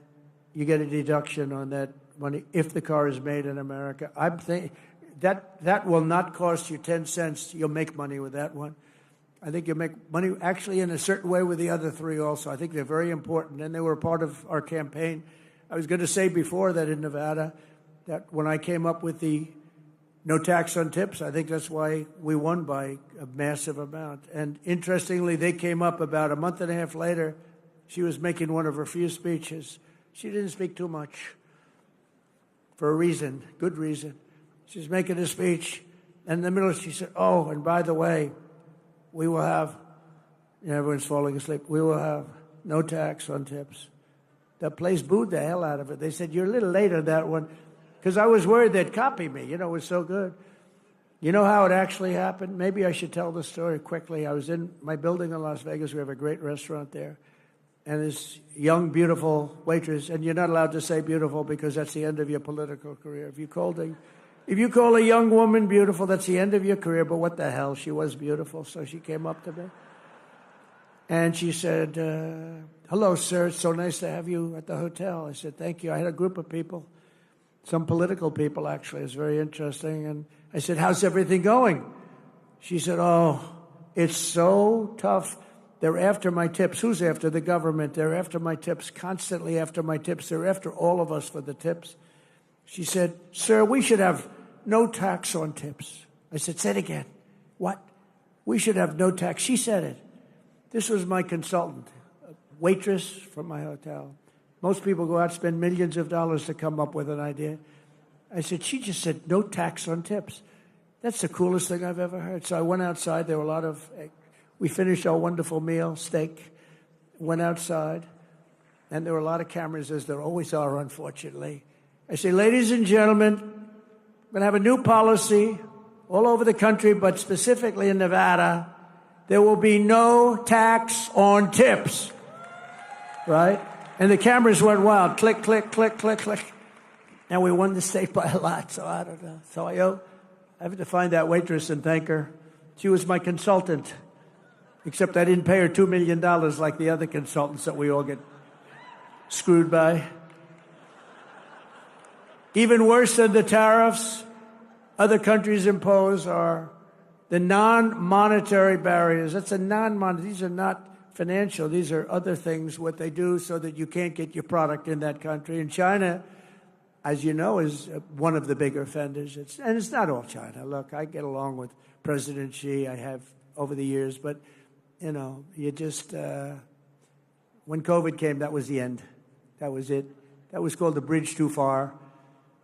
you get a deduction on that money if the car is made in America. I'm thinking that will not cost you 10 cents. You'll make money with that one. I think you'll make money actually in a certain way with the other three also. I think they're very important, and they were part of our campaign. I was going to say before that in Nevada, that when I came up with the no tax on tips, I think that's why we won by a massive amount. And interestingly, they came up about a month and a half later. She was making one of her few speeches. She didn't speak too much for a reason, good reason. She was making a speech, and in the middle she said, oh, and by the way, we will have, everyone's falling asleep, we will have no tax on tips. The place booed the hell out of it. They said, you're a little late on that one. Because I was worried they'd copy me. You know, it was so good. You know how it actually happened? Maybe I should tell the story quickly. I was in my building in Las Vegas. We have a great restaurant there. And this young, beautiful waitress, and you're not allowed to say beautiful because that's the end of your political career. If you call a young woman beautiful, that's the end of your career. But what the hell? She was beautiful. So she came up to me. And she said, hello, sir. It's so nice to have you at the hotel. I said, thank you. I had a group of people. Some political people, actually. It's very interesting. And I said, how's everything going? She said, oh, it's so tough. They're after my tips. Who's after? The government. They're after my tips, constantly after my tips. They're after all of us for the tips. She said, sir, we should have no tax on tips. I said, say it again. What? We should have no tax. She said it. This was my consultant, a waitress from my hotel. Most people go out and spend millions of dollars to come up with an idea. I said, she just said, no tax on tips. That's the coolest thing I've ever heard. So I went outside. There were we finished our wonderful meal, steak, went outside, and there were a lot of cameras, as there always are, unfortunately. I say, ladies and gentlemen, we're going to have a new policy all over the country, but specifically in Nevada. There will be no tax on tips, right? And the cameras went wild. Click, click, click, click, click. And we won the state by a lot, so I don't know. So I have to find that waitress and thank her. She was my consultant, except I didn't pay her $2 million like the other consultants that we all get screwed by. Even worse than the tariffs other countries impose are the non-monetary barriers. That's a non-monetary. These are not financial. These are other things, what they do so that you can't get your product in that country. And China, as you know, is one of the big offenders. And it's not all China. Look, I get along with President Xi. I have over the years. But, you know, you just, when COVID came, that was the end. That was it. That was called the bridge too far.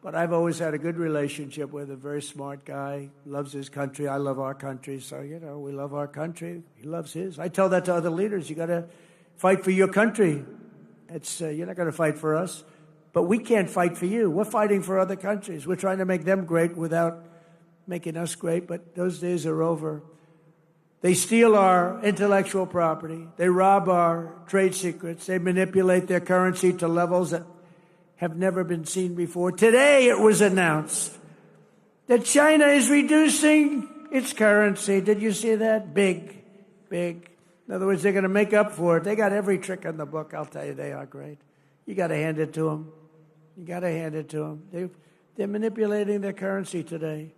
But I've always had a good relationship with a very smart guy, loves his country. I love our country. So, you know, we love our country. He loves his. I tell that to other leaders. You got to fight for your country. You're not going to fight for us. But we can't fight for you. We're fighting for other countries. We're trying to make them great without making us great. But those days are over. They steal our intellectual property. They rob our trade secrets. They manipulate their currency to levels that have never been seen before. Today it was announced that China is reducing its currency. Did you see that? Big, big. In other words, they're going to make up for it. They got every trick in the book. I'll tell you, they are great. You got to hand it to them. You got to hand it to them. They're manipulating their currency today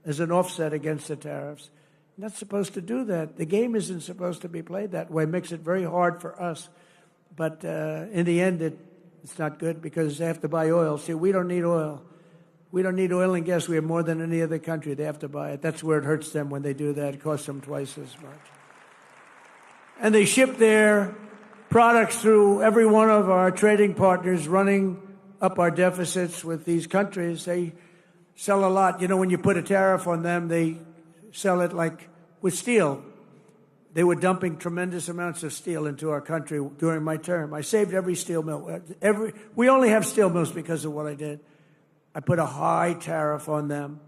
as an offset against the tariffs. You're not supposed to do that. The game isn't supposed to be played that way. It makes it very hard for us. But in the end, it's not good because they have to buy oil. See, we don't need oil. We don't need oil and gas. We have more than any other country. They have to buy it. That's where it hurts them when they do that. It costs them twice as much. And they ship their products through every one of our trading partners, running up our deficits with these countries. They sell a lot. You know, when you put a tariff on them, they sell it like with steel. They were dumping tremendous amounts of steel into our country during my term. I saved every steel mill. We only have steel mills because of what I did. I put a high tariff on them,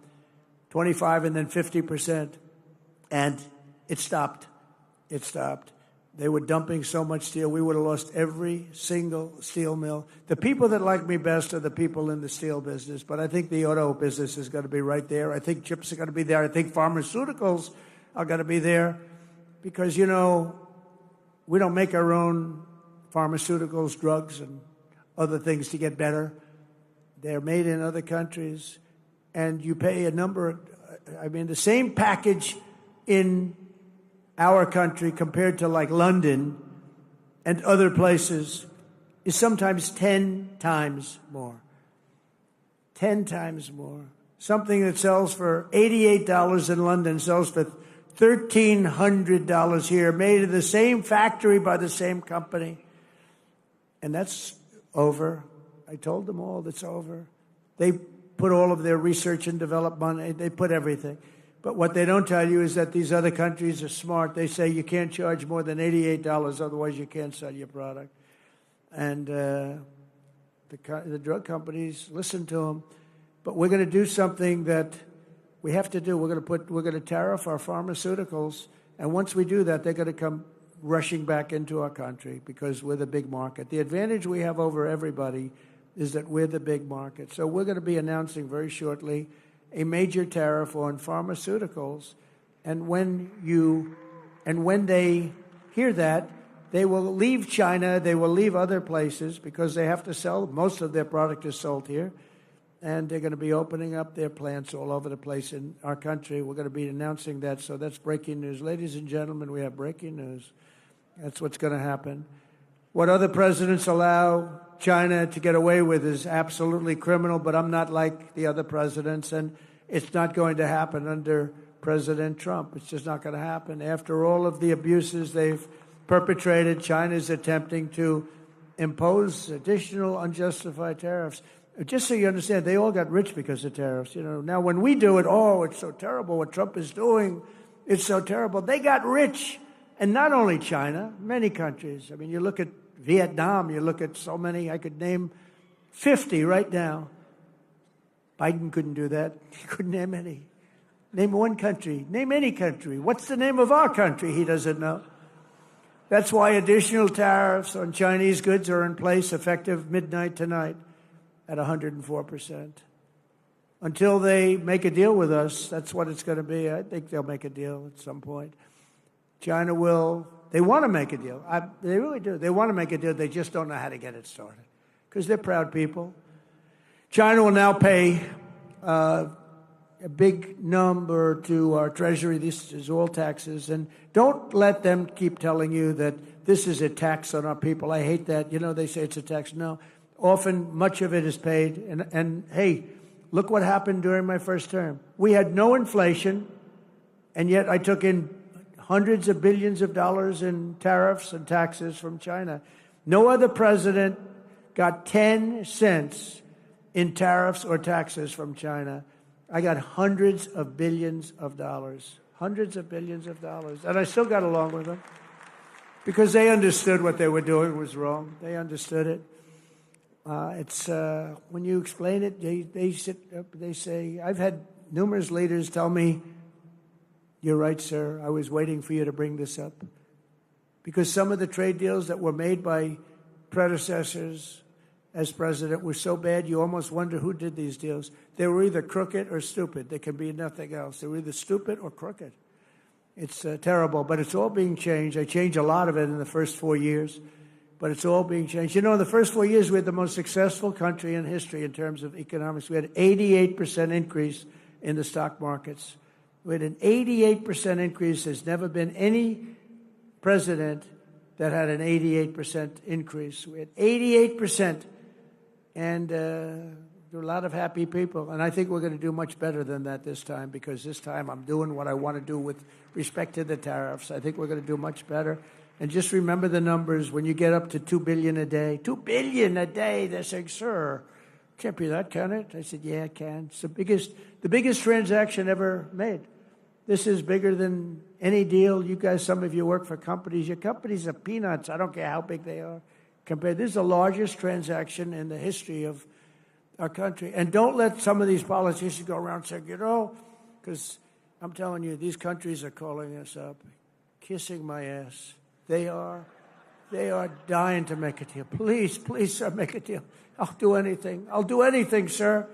25 and then 50%, and it stopped. It stopped. They were dumping so much steel, we would have lost every single steel mill. The people that like me best are the people in the steel business, but I think the auto business is going to be right there. I think chips are going to be there. I think pharmaceuticals are going to be there because, you know, we don't make our own pharmaceuticals, drugs, and other things to get better. They're made in other countries, and you pay a number. I mean, the same package in our country compared to like London and other places is sometimes 10 times more. 10 times more. Something that sells for $88 in London sells for $1,300 here, made in the same factory by the same company. And that's over. I told them all that's over. They put all of their research and development, they put everything. But what they don't tell you is that these other countries are smart. They say you can't charge more than $88, otherwise you can't sell your product. And the drug companies listen to them. But we're going to do something that we have to do. We're going to tariff our pharmaceuticals, and once we do that, they're going to come rushing back into our country because we're the big market. The advantage we have over everybody is that we're the big market. So we're going to be announcing very shortly a major tariff on pharmaceuticals, and when they hear that, they will leave China, they will leave other places because they have to sell. Most of their product is sold here, and they're going to be opening up their plants all over the place in our country. We're going to be announcing that, so that's breaking news. Ladies and gentlemen, we have breaking news. That's what's going to happen. What other presidents allow China to get away with is absolutely criminal, but I'm not like the other presidents, and it's not going to happen under President Trump. It's just not going to happen. After all of the abuses they've perpetrated, China's attempting to impose additional unjustified tariffs. Just so you understand, they all got rich because of tariffs. You know, now when we do it, oh, it's so terrible what Trump is doing. It's so terrible. They got rich. And not only China, many countries. I mean, you look at Vietnam, you look at so many, I could name 50 right now. Biden couldn't do that. He couldn't name any. Name one country. Name any country. What's the name of our country? He doesn't know. That's why additional tariffs on Chinese goods are in place effective midnight tonight at 104%. Until they make a deal with us, that's what it's going to be. I think they'll make a deal at some point. China will. They want to make a deal. They really do. They want to make a deal. They just don't know how to get it started because they're proud people. China will now pay a big number to our Treasury. This is all taxes. And don't let them keep telling you that this is a tax on our people. I hate that. You know, they say it's a tax. No. Often, much of it is paid. And hey, look what happened during my first term. We had no inflation, and yet I took in hundreds of billions of dollars in tariffs and taxes from China. No other president got 10 cents in tariffs or taxes from China. I got hundreds of billions of dollars. Hundreds of billions of dollars. And I still got along with them because they understood what they were doing was wrong. They understood it. It's when you explain it, they sit up, they say, I've had numerous leaders tell me, you're right, sir. I was waiting for you to bring this up. Because some of the trade deals that were made by predecessors as president were so bad, you almost wonder who did these deals. They were either crooked or stupid. There can be nothing else. They were either stupid or crooked. It's terrible, but it's all being changed. I changed a lot of it in the first 4 years, but it's all being changed. You know, in the first 4 years, we had the most successful country in history in terms of economics. We had an 88% increase in the stock markets. We had an 88% increase. There's never been any president that had an 88% increase. We had 88%. And There are a lot of happy people, and I think we're going to do much better than that this time, because this time I'm doing what I want to do with respect to the tariffs. I think we're going to do much better. And just remember the numbers. When you get up to $2 billion a day, $2 billion a day, they're saying, sir, can't be that, can it? I said, yeah, it can. It's the biggest transaction ever made. This is bigger than any deal. You guys, some of you work for companies. Your companies are peanuts. I don't care how big they are. This is the largest transaction in the history of our country. And don't let some of these politicians go around saying, because I'm telling you, these countries are calling us up, kissing my ass. They are dying to make a deal. Please, sir, make a deal. I'll do anything. I'll do anything, sir.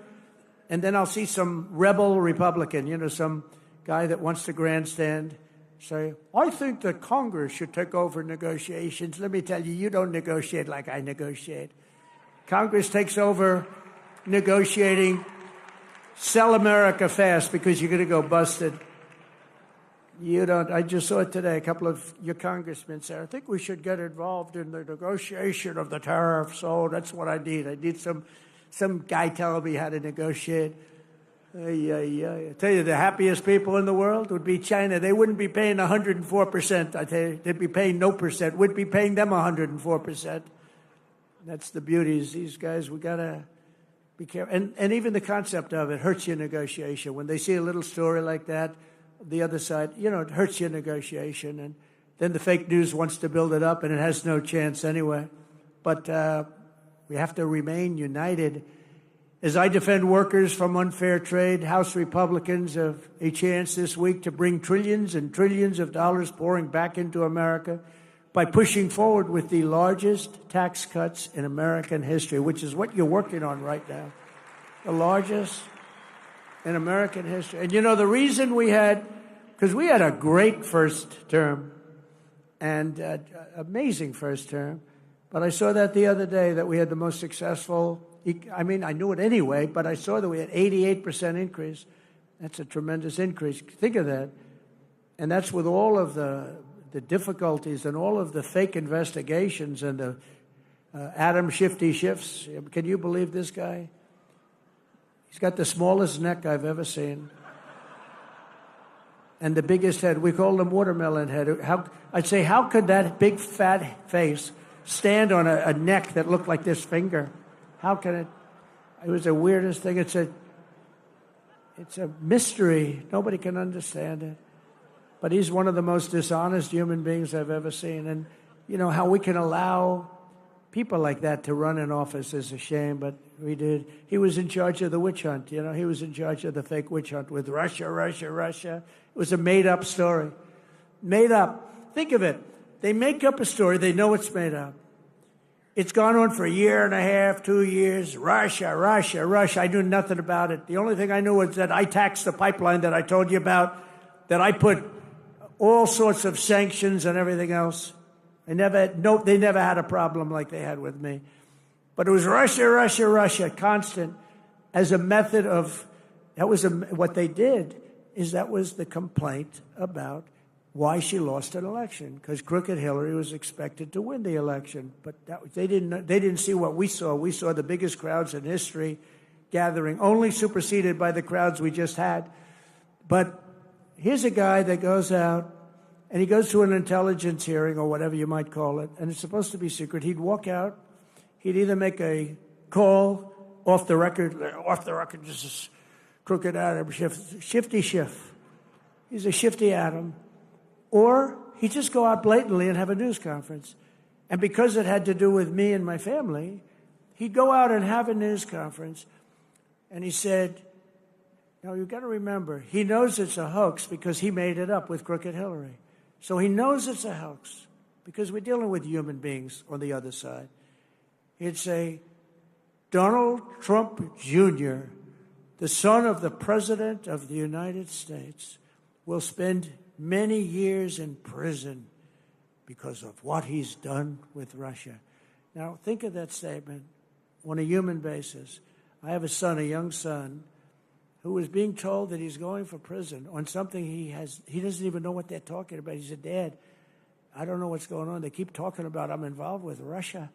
And then I'll see some rebel Republican, some guy that wants to grandstand, say, I think that Congress should take over negotiations. Let me tell you, you don't negotiate like I negotiate. Congress takes over negotiating. Sell America fast, because you're going to go busted. You don't. I just saw it today. A couple of your congressmen said, I think we should get involved in the negotiation of the tariffs. Oh, that's what I need. I need some guy telling me how to negotiate. I tell you, the happiest people in the world would be China. They wouldn't be paying 104%. I tell you, they'd be paying no percent. We'd be paying them 104%. That's the beauties. These guys, we got to be careful. And even the concept of it hurts your negotiation. When they see a little story like that, the other side, it hurts your negotiation. And then the fake news wants to build it up, and it has no chance anyway. But we have to remain united. As I defend workers from unfair trade, House Republicans have a chance this week to bring trillions and trillions of dollars pouring back into America by pushing forward with the largest tax cuts in American history, which is what you're working on right now. The largest in American history. And the reason because we had a great first term and amazing first term, but I saw that the other day that we had the most successful, I knew it anyway, but I saw that we had 88% increase. That's a tremendous increase. Think of that. And that's with all of the difficulties and all of the fake investigations and the Adam Shifty Shifts. Can you believe this guy? He's got the smallest neck I've ever seen. And the biggest head. We called him watermelon head. I'd say, how could that big fat face stand on a neck that looked like this finger? How can it? It was the weirdest thing. It's a mystery. Nobody can understand it. But he's one of the most dishonest human beings I've ever seen. And, how we can allow people like that to run in office is a shame, but we did. He was in charge of the witch hunt. He was in charge of the fake witch hunt with Russia. It was a made-up story. Made up. Think of it. They make up a story. They know it's made up. It's gone on for a year and a half, 2 years. Russia. I knew nothing about it. The only thing I knew was that I taxed the pipeline that I told you about, that I put all sorts of sanctions and everything else. They never had a problem like they had with me. But it was Russia, constant, as a method of, what they did is that was the complaint about why she lost an election, because crooked Hillary was expected to win the election. But they didn't see what we saw. We saw the biggest crowds in history gathering, only superseded by the crowds we just had. But here's a guy that goes out, and he goes to an intelligence hearing or whatever you might call it, and it's supposed to be secret. He'd walk out. He'd either make a call off the record, just as crooked Adam, shifty Schiff. He's a shifty Adam. Or he'd just go out blatantly and have a news conference. And because it had to do with me and my family, he'd go out and have a news conference. And he said, now you've got to remember, he knows it's a hoax because he made it up with crooked Hillary. So he knows it's a hoax because we're dealing with human beings on the other side. He'd say, Donald Trump Jr., the son of the President of the United States, will spend many years in prison because of what he's done with Russia. Now, think of that statement on a human basis. I have a son, a young son, who was being told that he's going for prison on something he doesn't even know what they're talking about. He said, Dad, I don't know what's going on. They keep talking about I'm involved with Russia.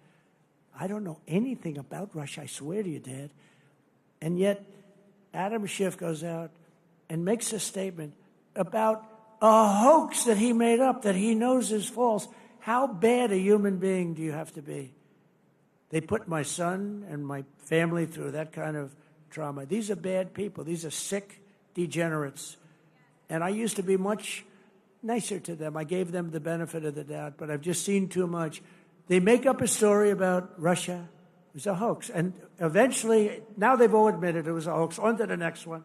I don't know anything about Russia. I swear to you, Dad. And yet, Adam Schiff goes out and makes a statement about a hoax that he made up that he knows is false. How bad a human being do you have to be? They put my son and my family through that kind of trauma. These are bad people. These are sick degenerates. And I used to be much nicer to them. I gave them the benefit of the doubt, but I've just seen too much. They make up a story about Russia. It was a hoax. And eventually, now they've all admitted it was a hoax. On to the next one.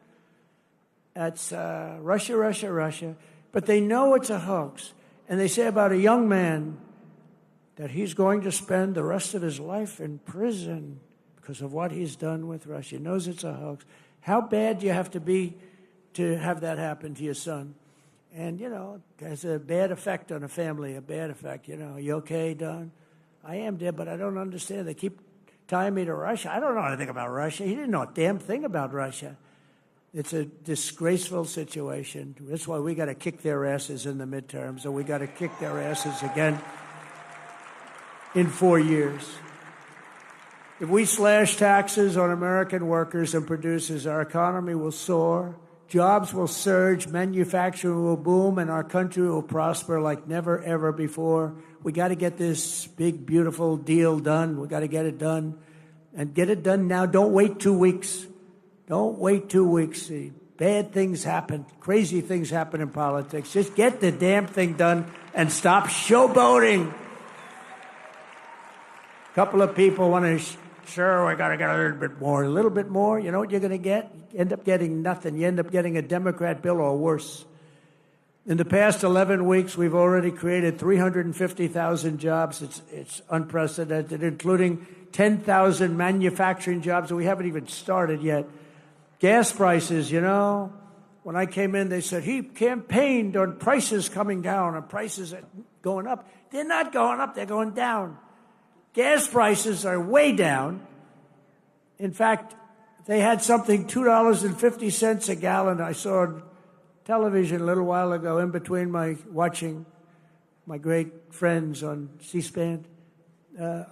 That's Russia, Russia, Russia. But they know it's a hoax. And they say about a young man that he's going to spend the rest of his life in prison because of what he's done with Russia. He knows it's a hoax. How bad do you have to be to have that happen to your son? And, you know, it has a bad effect on a family, a bad effect. You know, you okay, Don? I am, dead, but I don't understand. They keep tying me to Russia. I don't know anything about Russia. He didn't know a damn thing about Russia. It's a disgraceful situation. That's why we got to kick their asses in the midterms, or we got to kick their asses again in 4 years. If we slash taxes on American workers and producers, our economy will soar, jobs will surge, manufacturing will boom, and our country will prosper like never, ever before. We got to get this big, beautiful deal done. We got to get it done. And get it done now. Don't wait 2 weeks. Don't wait 2 weeks. See, bad things happen. Crazy things happen in politics. Just get the damn thing done and stop showboating. A couple of people want to, sure, we got to get a little bit more. A little bit more, you know what you're going to get? You end up getting nothing. You end up getting a Democrat bill or worse. In the past 11 weeks, we've already created 350,000 jobs. It's unprecedented, including 10,000 manufacturing jobs, and we haven't even started yet. Gas prices, you know, when I came in, they said he campaigned on prices coming down and prices going up. They're not going up, they're going down. Gas prices are way down. In fact, they had something $2.50 a gallon. I saw on television a little while ago in between watching my great friends on C-SPAN.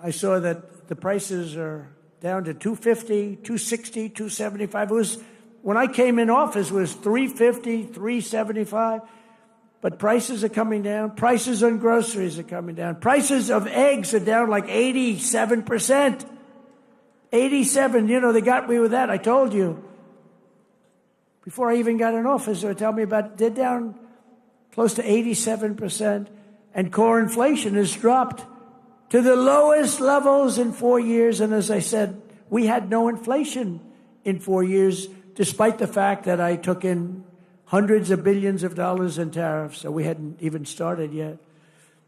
I saw that the prices are down to $2.50, $2.60, $2.75. When I came in office, it was $3.50, $3.75. But prices are coming down. Prices on groceries are coming down. Prices of eggs are down like 87%. 87, you know, they got me with that. I told you. Before I even got in office, they were telling me about, they're down close to 87%. And core inflation has dropped to the lowest levels in 4 years. And as I said, we had no inflation in 4 years, despite the fact that I took in hundreds of billions of dollars in tariffs, so we hadn't even started yet.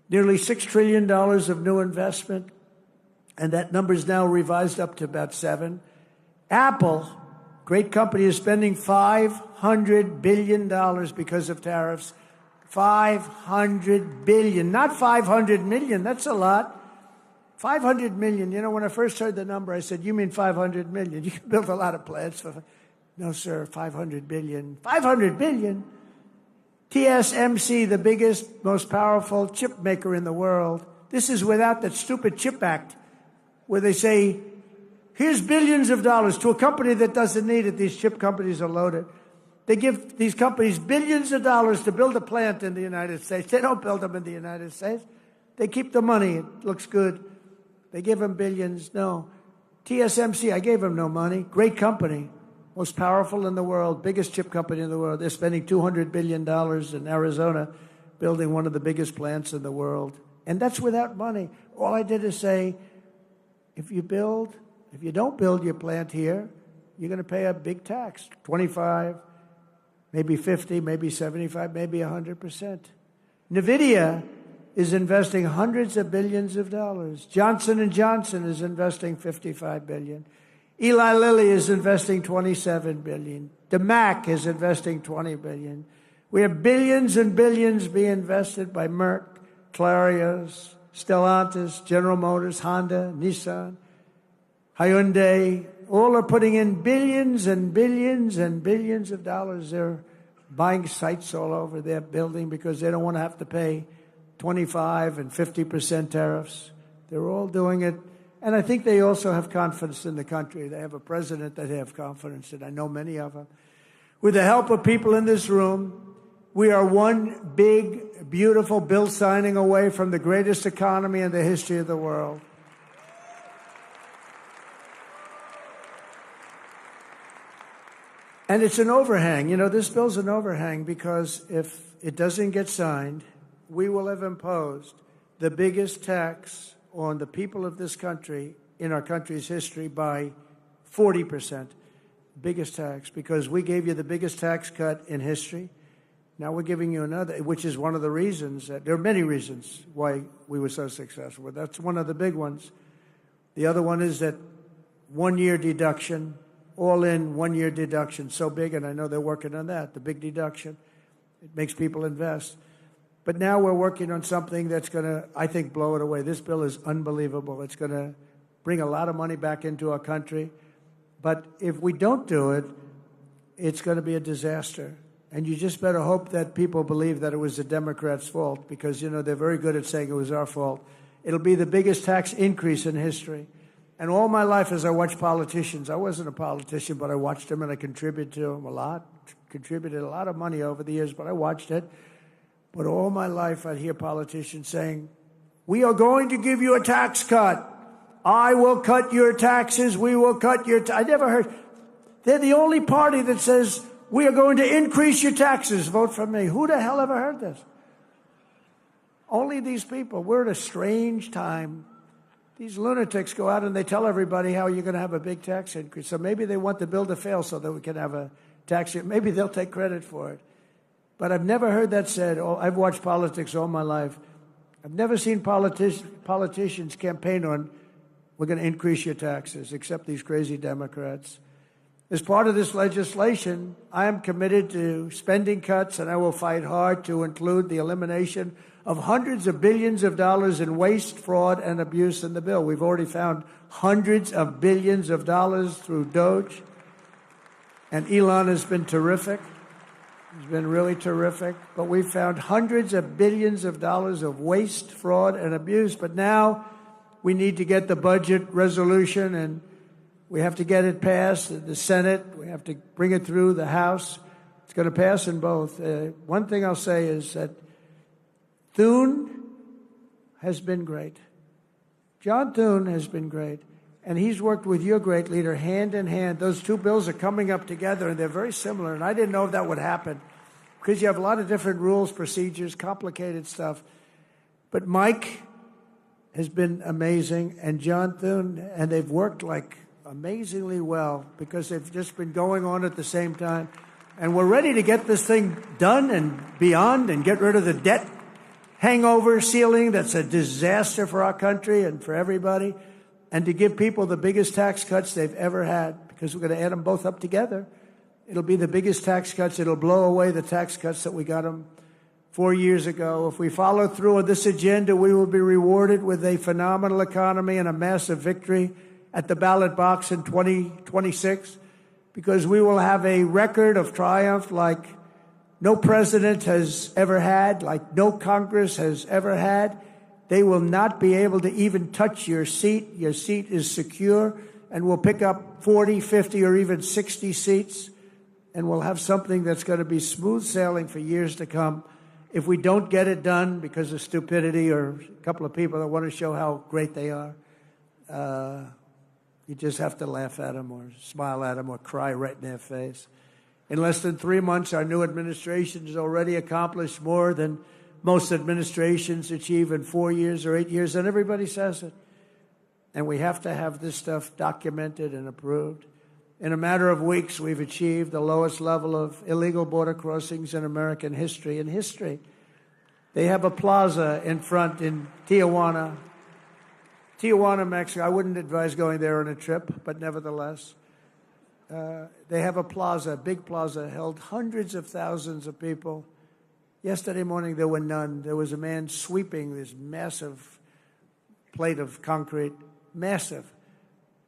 Nearly $6 trillion of new investment, and that number is now revised up to about 7. Apple, great company, is spending $500 billion because of tariffs. $500 billion, not 500 million, that's a lot. 500 million, you know, when I first heard the number, I said, you mean 500 million? You can build a lot of plants for... No, sir, 500 billion. 500 billion? TSMC, the biggest, most powerful chip maker in the world. This is without that stupid CHIP Act, where they say, here's billions of dollars to a company that doesn't need it. These chip companies are loaded. They give these companies billions of dollars to build a plant in the United States. They don't build them in the United States. They keep the money. It looks good. They give them billions. No. TSMC, I gave them no money. Great company. Most powerful in the world, biggest chip company in the world. They're spending $200 billion in Arizona building one of the biggest plants in the world. And that's without money. All I did is say, if you don't build your plant here, you're going to pay a big tax, 25, maybe 50, maybe 75, maybe 100%. NVIDIA is investing hundreds of billions of dollars. Johnson & Johnson is investing $55 billion. Eli Lilly is investing $27 billion. DeMac is investing $20 billion. We have billions and billions being invested by Merck, Clarios, Stellantis, General Motors, Honda, Nissan, Hyundai. All are putting in billions and billions and billions of dollars. They're buying sites all over their building because they don't want to have to pay 25 and 50% tariffs. They're all doing it And I think they also have confidence in the country. They have a president that they have confidence in. I know many of them. With the help of people in this room, we are one big, beautiful bill signing away from the greatest economy in the history of the world. And it's an overhang. You know, this bill's an overhang because if it doesn't get signed, we will have imposed the biggest tax on the people of this country in our country's history by 40%. Biggest tax, because we gave you the biggest tax cut in history. Now we're giving you another, which is one of the reasons that there are many reasons why we were so successful. But that's one of the big ones. The other one is that 1 year deduction, all in 1 year deduction, so big, and I know they're working on that, the big deduction. It makes people invest. But now we're working on something that's going to, I think, blow it away. This bill is unbelievable. It's going to bring a lot of money back into our country. But if we don't do it, it's going to be a disaster. And you just better hope that people believe that it was the Democrats' fault, because, you know, they're very good at saying it was our fault. It'll be the biggest tax increase in history. And all my life as I watched politicians, I wasn't a politician, but I watched them and I contributed to them a lot, contributed a lot of money over the years, but I watched it. But all my life I'd hear politicians saying, we are going to give you a tax cut. I will cut your taxes. We will cut your I never heard. They're the only party that says, we are going to increase your taxes. Vote for me. Who the hell ever heard this? Only these people. We're at a strange time. These lunatics go out and they tell everybody how you're going to have a big tax increase. So maybe they want the bill to fail so that we can have a tax increase. Maybe they'll take credit for it. But I've never heard that said. I've watched politics all my life. I've never seen politicians campaign on, we're going to increase your taxes, except these crazy Democrats. As part of this legislation, I am committed to spending cuts, and I will fight hard to include the elimination of hundreds of billions of dollars in waste, fraud, and abuse in the bill. We've already found hundreds of billions of dollars through Doge, and Elon has been terrific. He's been really terrific. But we've found hundreds of billions of dollars of waste, fraud, and abuse. But now we need to get the budget resolution, and we have to get it passed in the Senate. We have to bring it through the House. It's going to pass in both. One thing I'll say is that Thune has been great. John Thune has been great. And he's worked with your great leader hand in hand. Those two bills are coming up together, and they're very similar. And I didn't know if that would happen because you have a lot of different rules, procedures, complicated stuff. But Mike has been amazing, and John Thune, and they've worked like amazingly well because they've just been going on at the same time. And we're ready to get this thing done and beyond and get rid of the debt hangover ceiling that's a disaster for our country and for everybody, and to give people the biggest tax cuts they've ever had, because we're going to add them both up together. It'll be the biggest tax cuts. It'll blow away the tax cuts that we got them 4 years ago. If we follow through on this agenda, we will be rewarded with a phenomenal economy and a massive victory at the ballot box in 2026, because we will have a record of triumph like no president has ever had, like no Congress has ever had. They will not be able to even touch your seat. Your seat is secure, and we'll pick up 40, 50, or even 60 seats, and we'll have something that's going to be smooth sailing for years to come. If we don't get it done because of stupidity or a couple of people that want to show how great they are, you just have to laugh at them or smile at them or cry right in their face. In less than 3 months, our new administration has already accomplished more than most administrations achieve in 4 years or 8 years, and everybody says it. And we have to have this stuff documented and approved. In a matter of weeks, we've achieved the lowest level of illegal border crossings in American history. They have a plaza in front in Tijuana, Mexico. I wouldn't advise going there on a trip, but nevertheless, they have a plaza, a big plaza, held hundreds of thousands of people. Yesterday morning, there were none. There was a man sweeping this massive plate of concrete, massive.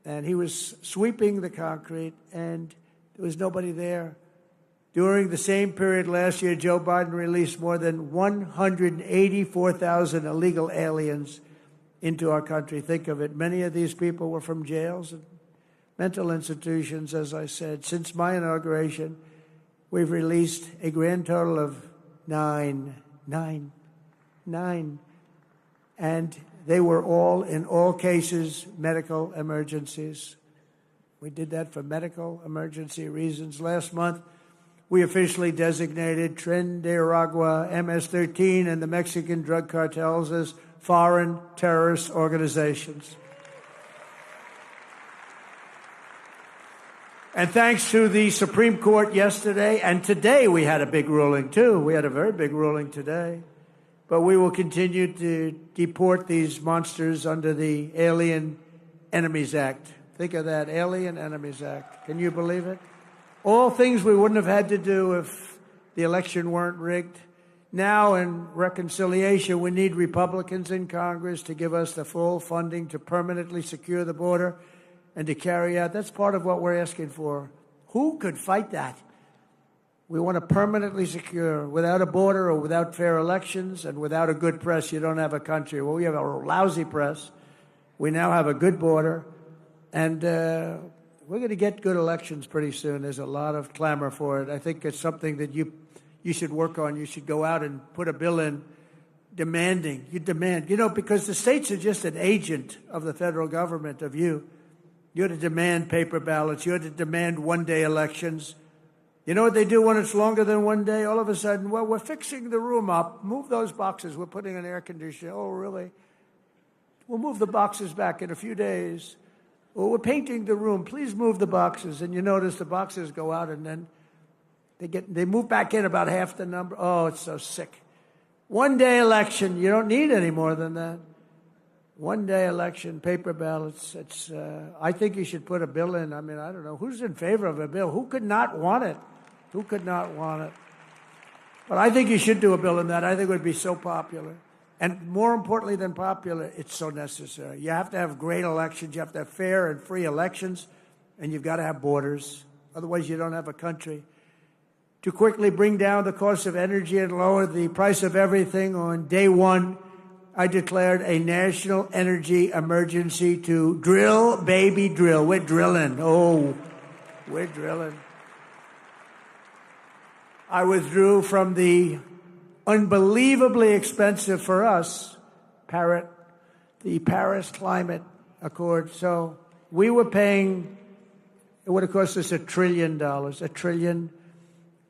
And he was sweeping the concrete, and there was nobody there. During the same period last year, Joe Biden released more than 184,000 illegal aliens into our country. Think of it. Many of these people were from jails and mental institutions, as I said. Since my inauguration, we've released a grand total of nine. And they were all, in all cases, medical emergencies. We did that for medical emergency reasons. Last month, we officially designated Tren de Aragua, MS-13, and the Mexican drug cartels as foreign terrorist organizations. And thanks to the Supreme Court yesterday, and today we had a big ruling too. We had a very big ruling today. But we will continue to deport these monsters under the Alien Enemies Act. Think of that, Alien Enemies Act. Can you believe it? All things we wouldn't have had to do if the election weren't rigged. Now, in reconciliation, we need Republicans in Congress to give us the full funding to permanently secure the border and to carry out. That's part of what we're asking for. Who could fight that? We want to permanently secure. Without a border or without fair elections and without a good press, you don't have a country. Well, we have a lousy press. We now have a good border. And we're going to get good elections pretty soon. There's a lot of clamor for it. I think it's something that you should work on. You should go out and put a bill in demanding. You demand. You know, because the states are just an agent of the federal government, of you. You're to demand paper ballots. You're to demand one-day elections. You know what they do when it's longer than one day? All of a sudden, well, we're fixing the room up. Move those boxes. We're putting an air conditioner. Oh, really? We'll move the boxes back in a few days. Well, we're painting the room. Please move the boxes. And you notice the boxes go out and then they move back in about half the number. Oh, it's so sick. One-day election. You don't need any more than that. One-day election, paper ballots. I think you should put a bill in. I mean, I don't know. Who's in favor of a bill? Who could not want it? Who could not want it? But I think you should do a bill in that. I think it would be so popular. And more importantly than popular, it's so necessary. You have to have great elections. You have to have fair and free elections. And you've got to have borders. Otherwise, you don't have a country. To quickly bring down the cost of energy and lower the price of everything, on day one, I declared a national energy emergency to drill, baby, drill. We're drilling. Oh, we're drilling. I withdrew from the unbelievably expensive for us, the Paris Climate Accord. So we were paying, it would have cost us $1 trillion, $1 trillion.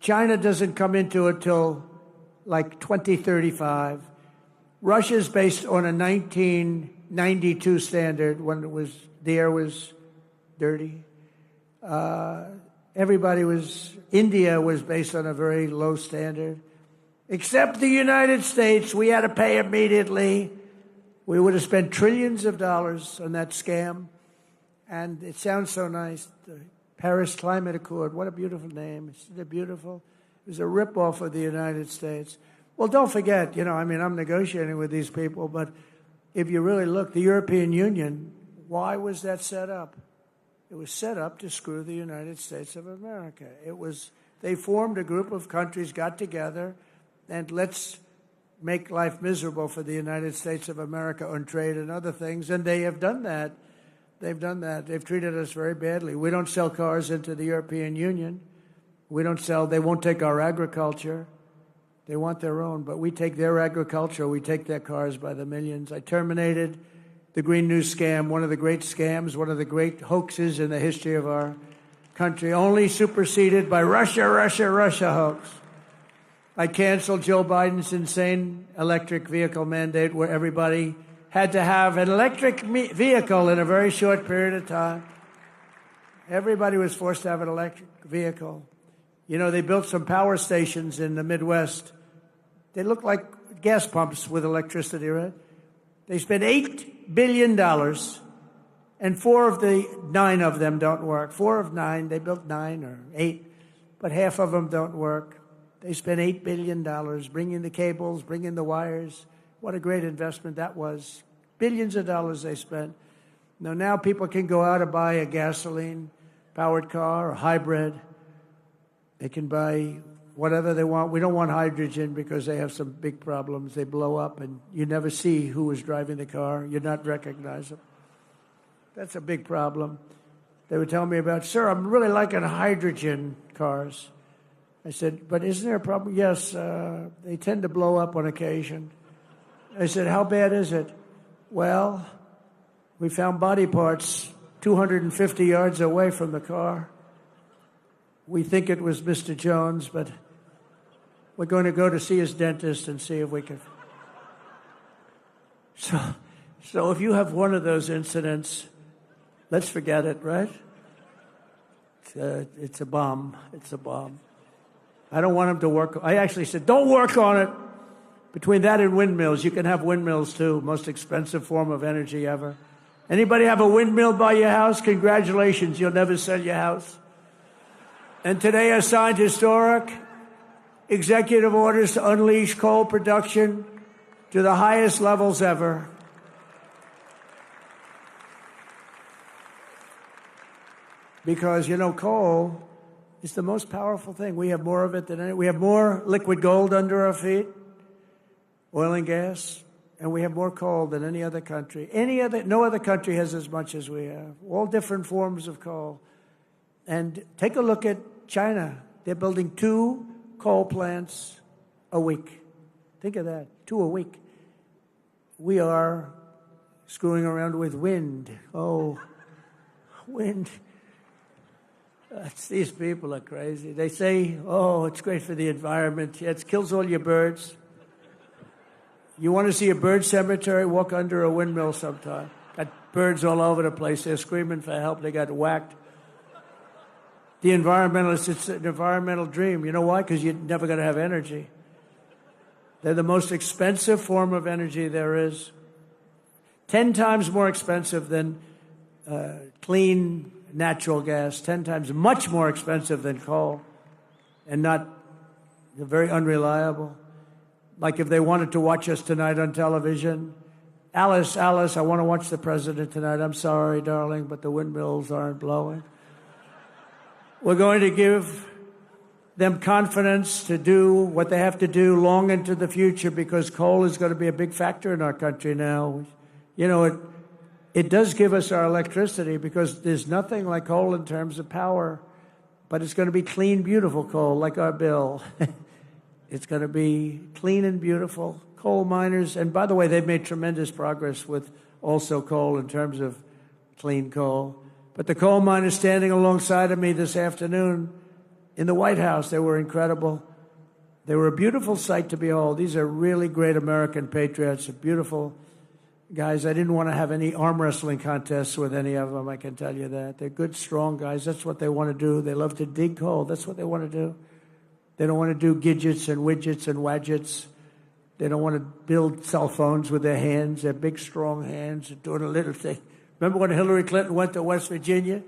China doesn't come into it till like 2035. Russia's based on a 1992 standard when the air was dirty. India was based on a very low standard. Except the United States, we had to pay immediately. We would have spent trillions of dollars on that scam. And it sounds so nice. The Paris Climate Accord, what a beautiful name. Isn't it beautiful? It was a ripoff of the United States. Well, don't forget, I'm negotiating with these people, but if you really look, the European Union, why was that set up? It was set up to screw the United States of America. They formed a group of countries, got together, and let's make life miserable for the United States of America on trade and other things, and they have done that. They've done that. They've treated us very badly. We don't sell cars into the European Union. They won't take our agriculture. They want their own, but we take their agriculture, we take their cars by the millions. I terminated the Green New scam, one of the great scams, one of the great hoaxes in the history of our country, only superseded by Russia hoax. I canceled Joe Biden's insane electric vehicle mandate where everybody had to have an electric vehicle in a very short period of time. Everybody was forced to have an electric vehicle. They built some power stations in the Midwest. They look like gas pumps with electricity, right? They spent $8 billion, and 4 of the 9 of them don't work. 4 of 9, they built 9 or 8, but half of them don't work. They spent $8 billion bringing the cables, bringing the wires. What a great investment that was. Billions of dollars they spent. Now people can go out and buy a gasoline-powered car or hybrid. They can buy whatever they want. We don't want hydrogen because they have some big problems. They blow up, and you never see who is driving the car. You're not recognizable. That's a big problem. They were telling me about, sir, I'm really liking hydrogen cars. I said, but isn't there a problem? Yes, they tend to blow up on occasion. I said, how bad is it? Well, we found body parts 250 yards away from the car. We think it was Mr. Jones, but we're going to go to see his dentist and see if we can. So if you have one of those incidents, let's forget it, right? It's a bomb. It's a bomb. I don't want him to work. I actually said, don't work on it. Between that and windmills, you can have windmills too. Most expensive form of energy ever. Anybody have a windmill by your house? Congratulations, you'll never sell your house. And today I signed historic executive orders to unleash coal production to the highest levels ever. Because, you know, coal is the most powerful thing. We have more of it than any. We have more liquid gold under our feet, oil and gas, and we have more coal than any other country. No other country has as much as we have. All different forms of coal. And take a look at China. They're building 2 coal plants a week. Think of that, 2 a week. We are screwing around with wind. Oh, wind. These people are crazy. They say, oh, it's great for the environment. Yeah, it kills all your birds. You want to see a bird cemetery? Walk under a windmill sometime. Got birds all over the place. They're screaming for help. They got whacked. The environmentalists, it's an environmental dream. You know why? Because you're never going to have energy. They're the most expensive form of energy there is. 10 times more expensive than clean natural gas, 10 times much more expensive than coal, and they're very unreliable. Like if they wanted to watch us tonight on television, Alice, I want to watch the president tonight. I'm sorry, darling, but the windmills aren't blowing. We're going to give them confidence to do what they have to do long into the future because coal is going to be a big factor in our country now. You know, it does give us our electricity because there's nothing like coal in terms of power, but it's going to be clean, beautiful coal like our bill. It's going to be clean and beautiful. Coal miners, and by the way, they've made tremendous progress with also coal in terms of clean coal. But the coal miners standing alongside of me this afternoon in the White House, they were incredible. They were a beautiful sight to behold. These are really great American patriots, beautiful guys. I didn't want to have any arm wrestling contests with any of them, I can tell you that. They're good, strong guys. That's what they want to do. They love to dig coal. That's what they want to do. They don't want to do gadgets and widgets and wadgets. They don't want to build cell phones with their hands, their big, strong hands, doing a little thing. Remember when Hillary Clinton went to West Virginia?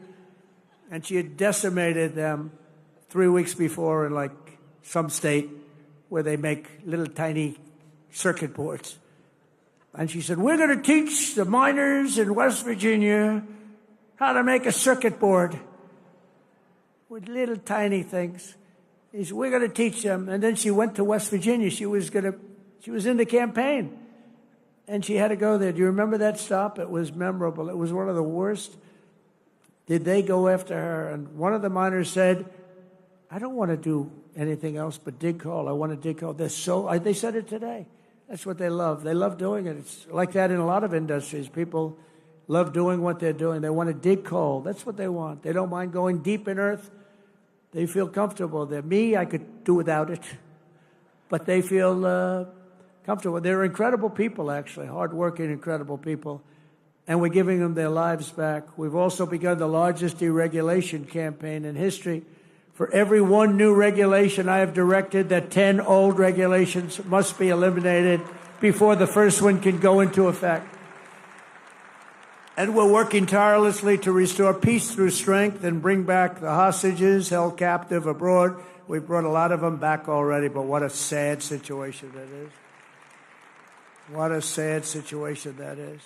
And she had decimated them 3 weeks before in, like, some state where they make little tiny circuit boards. And she said, we're going to teach the miners in West Virginia how to make a circuit board with little tiny things. He said, we're going to teach them. And then she went to West Virginia. She was in the campaign. And she had to go there. Do you remember that stop? It was memorable. It was one of the worst. Did they go after her? And one of the miners said, I don't want to do anything else but dig coal. I want to dig coal. They said it today. That's what they love. They love doing it. It's like that in a lot of industries. People love doing what they're doing. They want to dig coal. That's what they want. They don't mind going deep in earth. They feel comfortable there. Me, I could do without it. But they feel comfortable. They're incredible people, actually, hardworking, incredible people. And we're giving them their lives back. We've also begun the largest deregulation campaign in history. For every one new regulation, I have directed that 10 old regulations must be eliminated before the first one can go into effect. And we're working tirelessly to restore peace through strength and bring back the hostages held captive abroad. We've brought a lot of them back already, but what a sad situation that is. What a sad situation that is.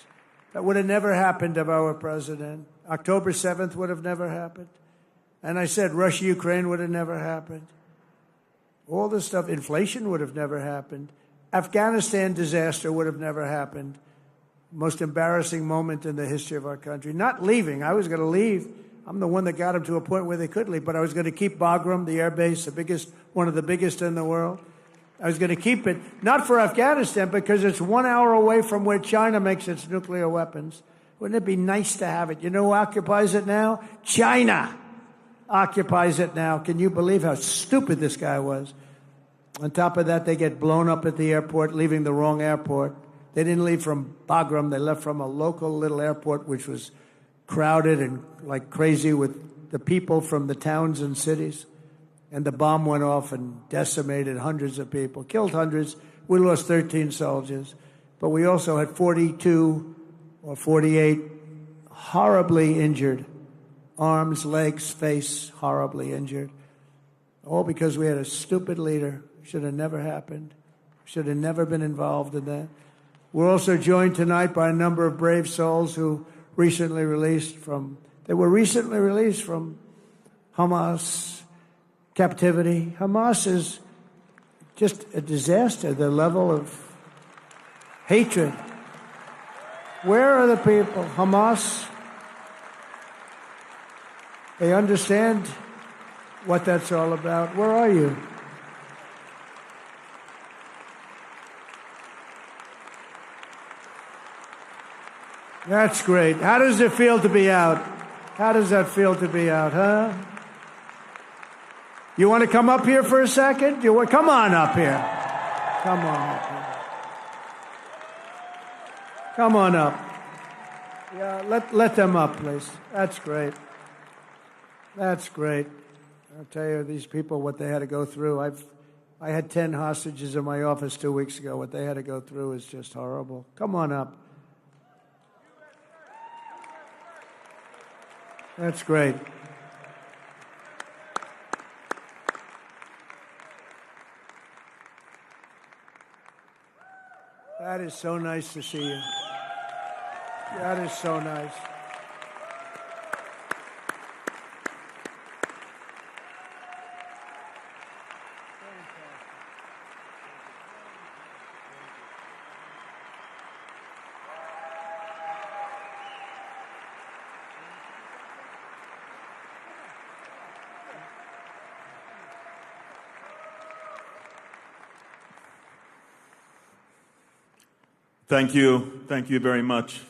That would have never happened to our president. October 7th would have never happened. And I said Russia-Ukraine would have never happened. All this stuff, inflation would have never happened. Afghanistan disaster would have never happened. Most embarrassing moment in the history of our country. Not leaving. I was going to leave. I'm the one that got them to a point where they could leave, but I was going to keep Bagram, the air base, one of the biggest in the world. I was going to keep it, not for Afghanistan, because it's 1 hour away from where China makes its nuclear weapons. Wouldn't it be nice to have it? You know who occupies it now? China occupies it now. Can you believe how stupid this guy was? On top of that, they get blown up at the airport, leaving the wrong airport. They didn't leave from Bagram. They left from a local little airport, which was crowded and like crazy with the people from the towns and cities. And the bomb went off and decimated hundreds of people, killed hundreds. We lost 13 soldiers. But we also had 42 or 48 horribly injured. Arms, legs, face, horribly injured. All because we had a stupid leader. Should have never happened. Should have never been involved in that. We're also joined tonight by a number of brave souls who were recently released from Hamas captivity. Hamas is just a disaster, the level of hatred. Where are the people? Hamas, they understand what that's all about. Where are you? That's great. How does it feel to be out? How does that feel to be out, huh? You want to come up here for a second? Come on up here. Come on up here. Come on up. Yeah, let them up, please. That's great. That's great. I'll tell you, these people, what they had to go through. I had 10 hostages in my office 2 weeks ago. What they had to go through is just horrible. Come on up. That's great. That is so nice to see you. That is so nice. Thank you. Thank you very much,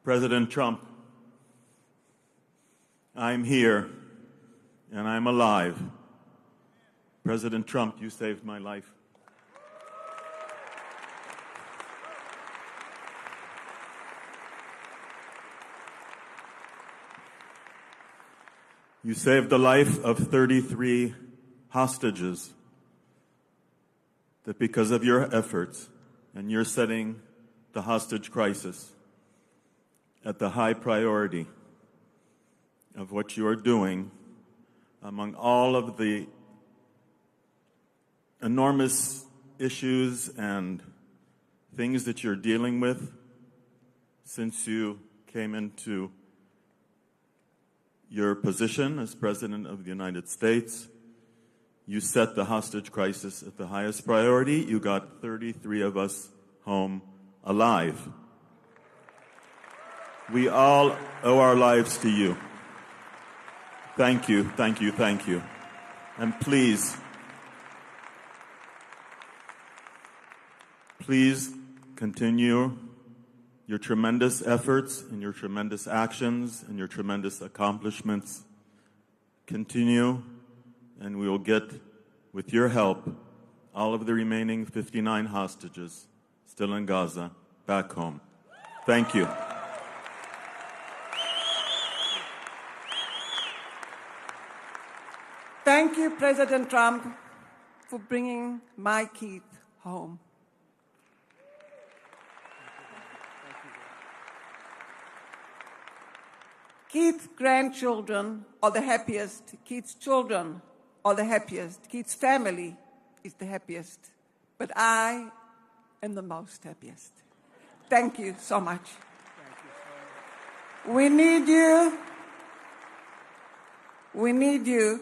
President Trump. I'm here, and I'm alive. President Trump, you saved my life. You saved the life of 33 hostages that because of your efforts, and you're setting the hostage crisis at the high priority of what you are doing among all of the enormous issues and things that you're dealing with since you came into your position as President of the United States. You set the hostage crisis at the highest priority. You got 33 of us home alive. We all owe our lives to you. Thank you, thank you, thank you. And please continue your tremendous efforts and your tremendous actions and your tremendous accomplishments. Continue, and we will get, with your help, all of the remaining 59 hostages still in Gaza back home. Thank you. Thank you, President Trump, for bringing my Keith home. Keith's grandchildren are the happiest. Keith's children are the happiest. Keith's family is the happiest. But I am the most happiest. Thank you so much. We need you. We need you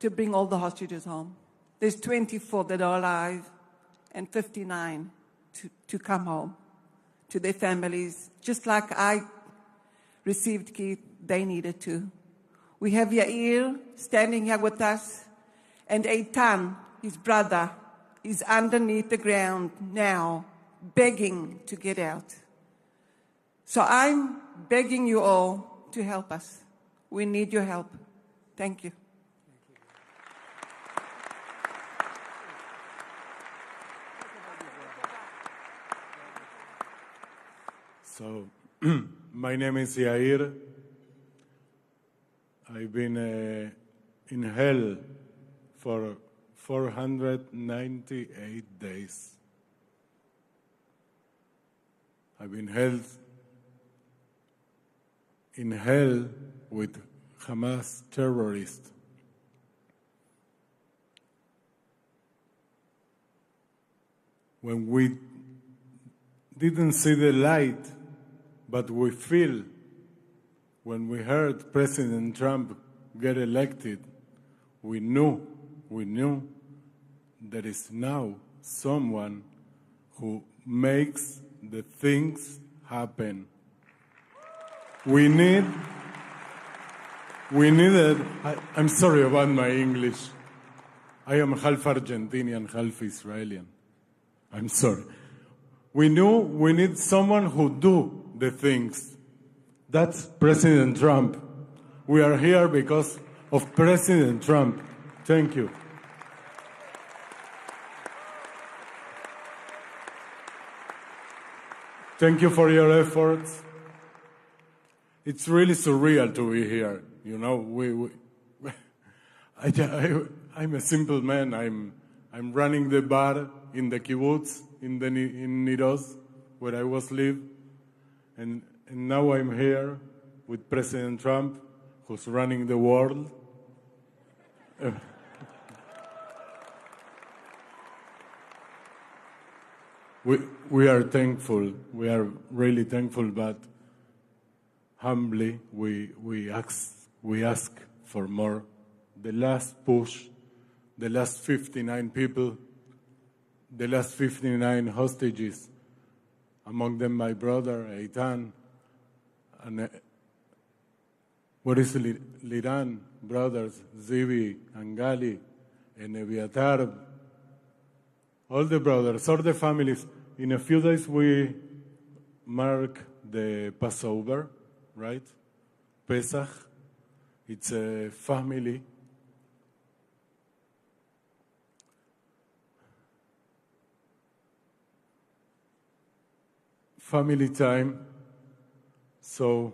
to bring all the hostages home. There's 24 that are alive and 59 to come home to their families. Just like I received Keith, they needed to. We have Yair standing here with us, and Eitan, his brother, is underneath the ground now, begging to get out. So I'm begging you all to help us. We need your help. Thank you. So, my name is Yair. I've been in hell for 498 days. I've been held in hell with Hamas terrorists. When we didn't see the light, but we feel when we heard President Trump get elected, we knew there is now someone who makes the things happen. I'm sorry about my English. I am half Argentinian, half Israeli. I'm sorry. We knew we need someone who do the things. That's President Trump. We are here because of President Trump. Thank you. Thank you for your efforts. It's really surreal to be here. You know, I'm a simple man. I'm running the bar in the kibbutz in Niroz, where I was live, and now I'm here with President Trump, who's running the world. We are thankful. We are really thankful, but humbly we ask for more. The last push, the last 59 people, the last 59 hostages, among them my brother Eitan, and what is Liran brothers, Zivi and Gali and Eviatar, all the brothers, all the families. In a few days we mark the Passover, right? Pesach. It's a family. Family time. So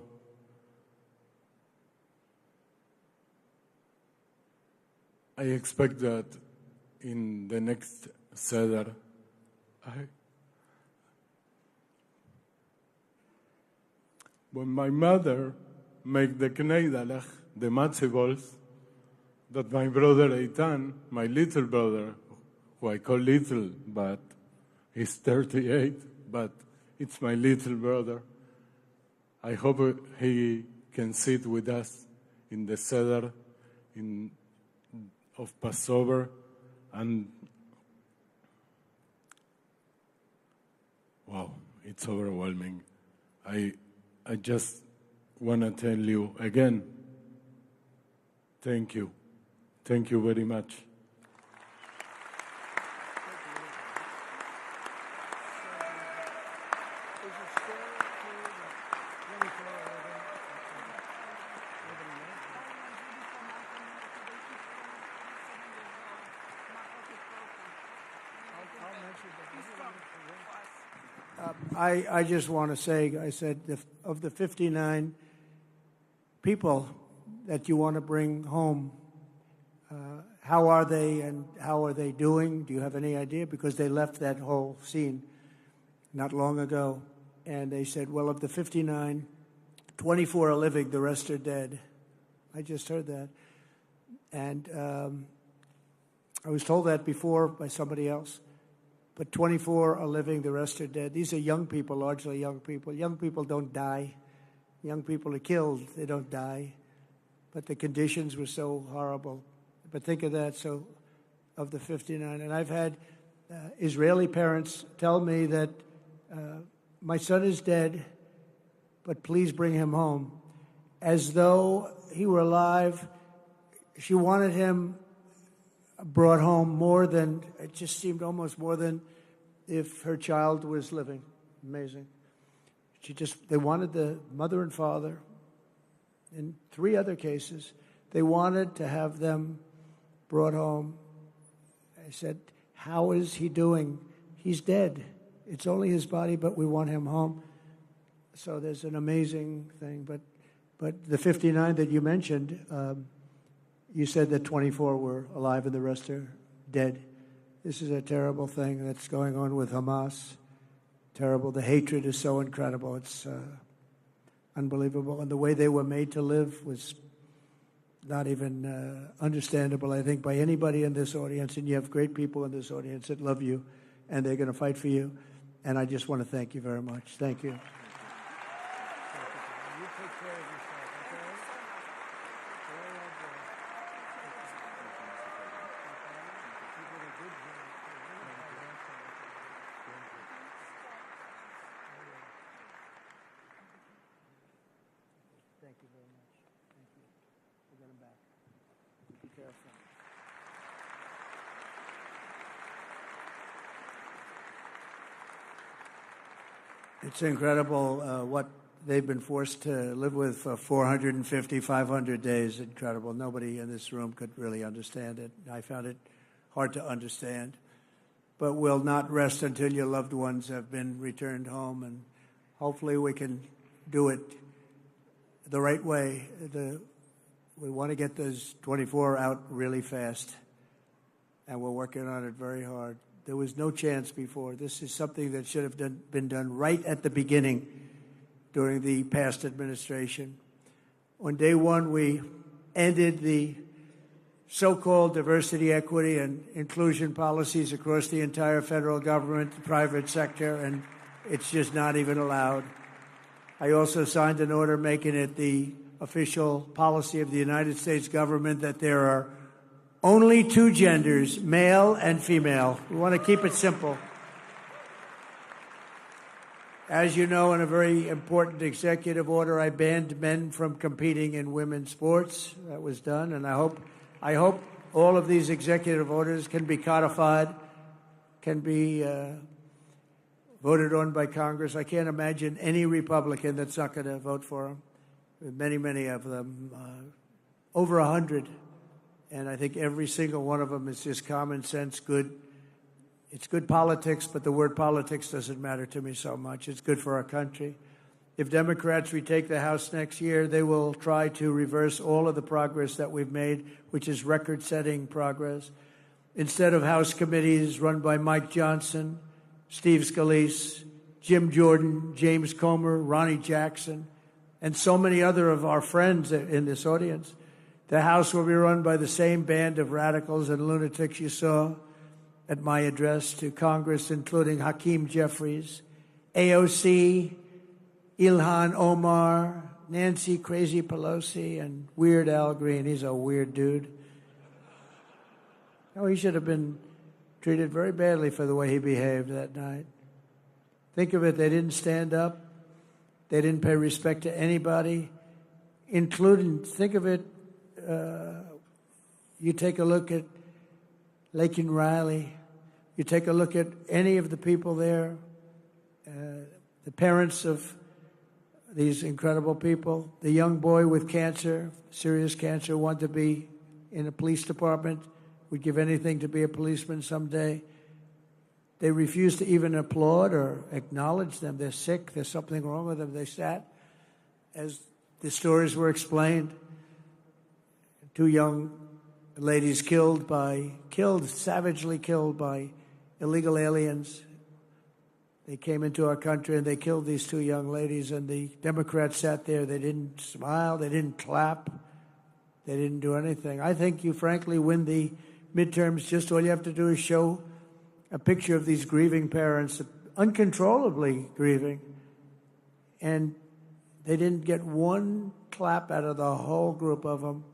I expect that in the next Seder, when my mother make the kneidalach, the matzah balls, that my brother Eitan, my little brother, who I call little, but he's 38, but it's my little brother. I hope he can sit with us in the Seder of Passover, and wow, it's overwhelming. I just want to tell you again, thank you. Thank you very much. I just want to say, I said, of the 59 people that you want to bring home, how are they and how are they doing? Do you have any idea? Because they left that whole scene not long ago. And they said, well, of the 59, 24 are living, the rest are dead. I just heard that. And I was told that before by somebody else. But 24 are living, the rest are dead. These are young people, largely young people. Young people don't die. Young people are killed, they don't die. But the conditions were so horrible. But think of that, so of the 59. And I've had Israeli parents tell me that my son is dead, but please bring him home. As though he were alive, she wanted him brought home more than, it just seemed almost more than if her child was living. Amazing. They wanted the mother and father. In 3 other cases, they wanted to have them brought home. I said, how is he doing? He's dead. It's only his body, but we want him home. So there's an amazing thing. But the 59 that you mentioned, you said that 24 were alive and the rest are dead. This is a terrible thing that's going on with Hamas. Terrible. The hatred is so incredible. It's unbelievable. And the way they were made to live was not even understandable, I think, by anybody in this audience. And you have great people in this audience that love you, and they're going to fight for you. And I just want to thank you very much. Thank you. Thank you very much. Thank you. We'll get him back. Be careful. It's incredible what they've been forced to live with for 450, 500 days. Incredible. Nobody in this room could really understand it. I found it hard to understand. But we'll not rest until your loved ones have been returned home, and hopefully we can do it the right way. We want to get those 24 out really fast, and we're working on it very hard. There was no chance before. This is something that should have been done right at the beginning during the past administration. On day one, we ended the so-called diversity, equity, and inclusion policies across the entire federal government, the private sector, and it's just not even allowed. I also signed an order making it the official policy of the United States government that there are only 2 genders, male and female. We want to keep it simple. As you know, in a very important executive order, I banned men from competing in women's sports. That was done, and I hope all of these executive orders can be codified, can be voted on by Congress. I can't imagine any Republican that's not going to vote for them. Many, many of them, over 100. And I think every single one of them is just common sense, good. It's good politics, but the word politics doesn't matter to me so much. It's good for our country. If Democrats retake the House next year, they will try to reverse all of the progress that we've made, which is record-setting progress. Instead of House committees run by Mike Johnson, Steve Scalise, Jim Jordan, James Comer, Ronnie Jackson, and so many other of our friends in this audience, the House will be run by the same band of radicals and lunatics you saw at my address to Congress, including Hakeem Jeffries, AOC, Ilhan Omar, Nancy Crazy Pelosi, and Weird Al Green. He's a weird dude. Oh, he should have been treated very badly for the way he behaved that night. Think of it, they didn't stand up. They didn't pay respect to anybody, including, think of it, you take a look at Laken Riley, you take a look at any of the people there, the parents of these incredible people, the young boy with cancer, serious cancer, wanted to be in a police department, would give anything to be a policeman someday. They refused to even applaud or acknowledge them. They're sick. There's something wrong with them. They sat as the stories were explained. 2 young ladies savagely killed by illegal aliens. They came into our country and they killed these 2 young ladies, and the Democrats sat there. They didn't smile. They didn't clap. They didn't do anything. I think you frankly win the midterms. Just all you have to do is show a picture of these grieving parents, uncontrollably grieving, and they didn't get one clap out of the whole group of them.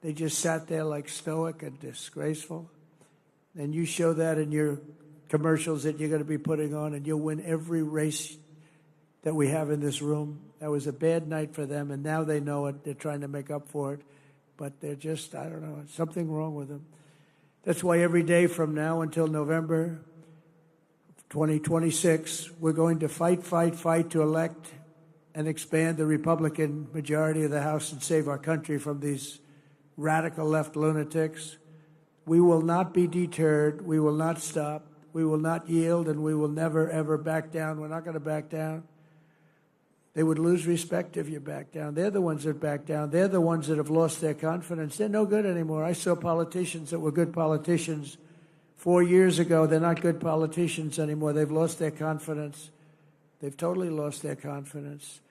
They just sat there like stoic and disgraceful. And you show that in your commercials that you're going to be putting on, and you'll win every race that we have in this room. That was a bad night for them, and now they know it. They're trying to make up for it. But they're just, I don't know, something wrong with them. That's why every day from now until November 2026, we're going to fight to elect and expand the Republican majority of the House and save our country from these radical left lunatics. We will not be deterred. We will not stop. We will not yield, and we will never, ever back down. We're not going to back down. They would lose respect if you back down. They're the ones that back down. They're the ones that have lost their confidence. They're no good anymore. I saw politicians that were good politicians 4 years ago. They're not good politicians anymore. They've lost their confidence. They've totally lost their confidence.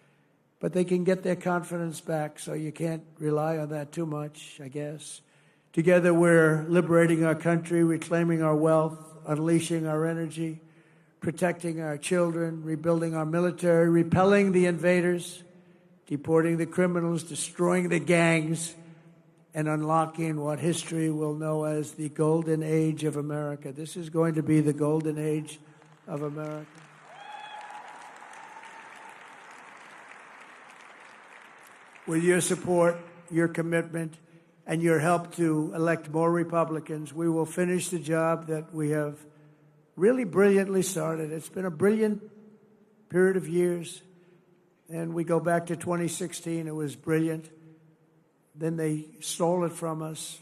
But they can get their confidence back, so you can't rely on that too much, I guess. Together we're liberating our country, reclaiming our wealth, unleashing our energy, protecting our children, rebuilding our military, repelling the invaders, deporting the criminals, destroying the gangs, and unlocking what history will know as the golden age of America. This is going to be the golden age of America. With your support, your commitment, and your help to elect more Republicans, we will finish the job that we have really brilliantly started. It's been a brilliant period of years, and we go back to 2016. It was brilliant. Then they stole it from us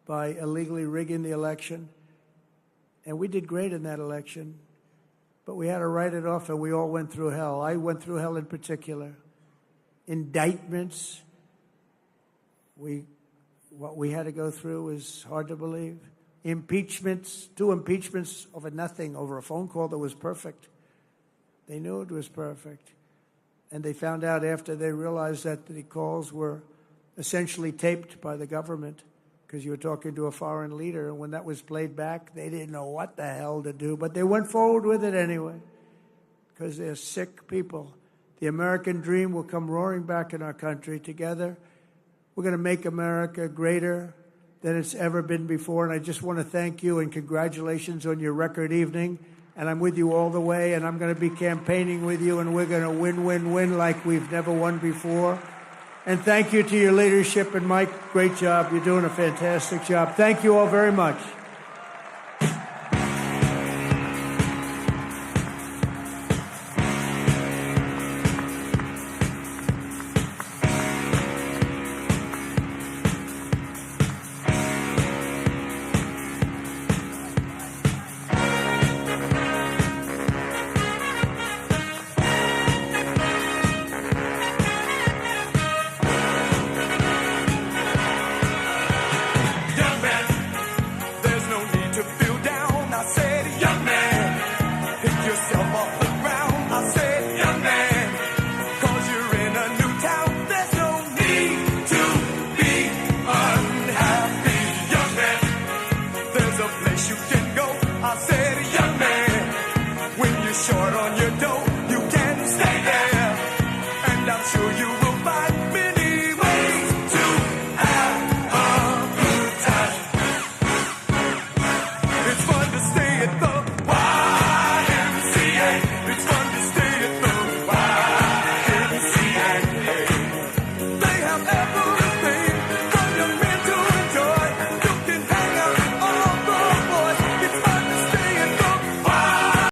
by illegally rigging the election, and we did great in that election, but we had to write it off, and we all went through hell. I went through hell in particular. Indictments. What we had to go through is hard to believe. Impeachments, 2 impeachments over nothing, over a phone call that was perfect. They knew it was perfect. And they found out after they realized that the calls were essentially taped by the government because you were talking to a foreign leader. And when that was played back, they didn't know what the hell to do. But they went forward with it anyway because they're sick people. The American dream will come roaring back in our country. Together, we're going to make America greater than it's ever been before. And I just want to thank you and congratulations on your record evening. And I'm with you all the way, and I'm going to be campaigning with you, and we're going to win like we've never won before. And thank you to your leadership. And Mike, great job. You're doing a fantastic job. Thank you all very much.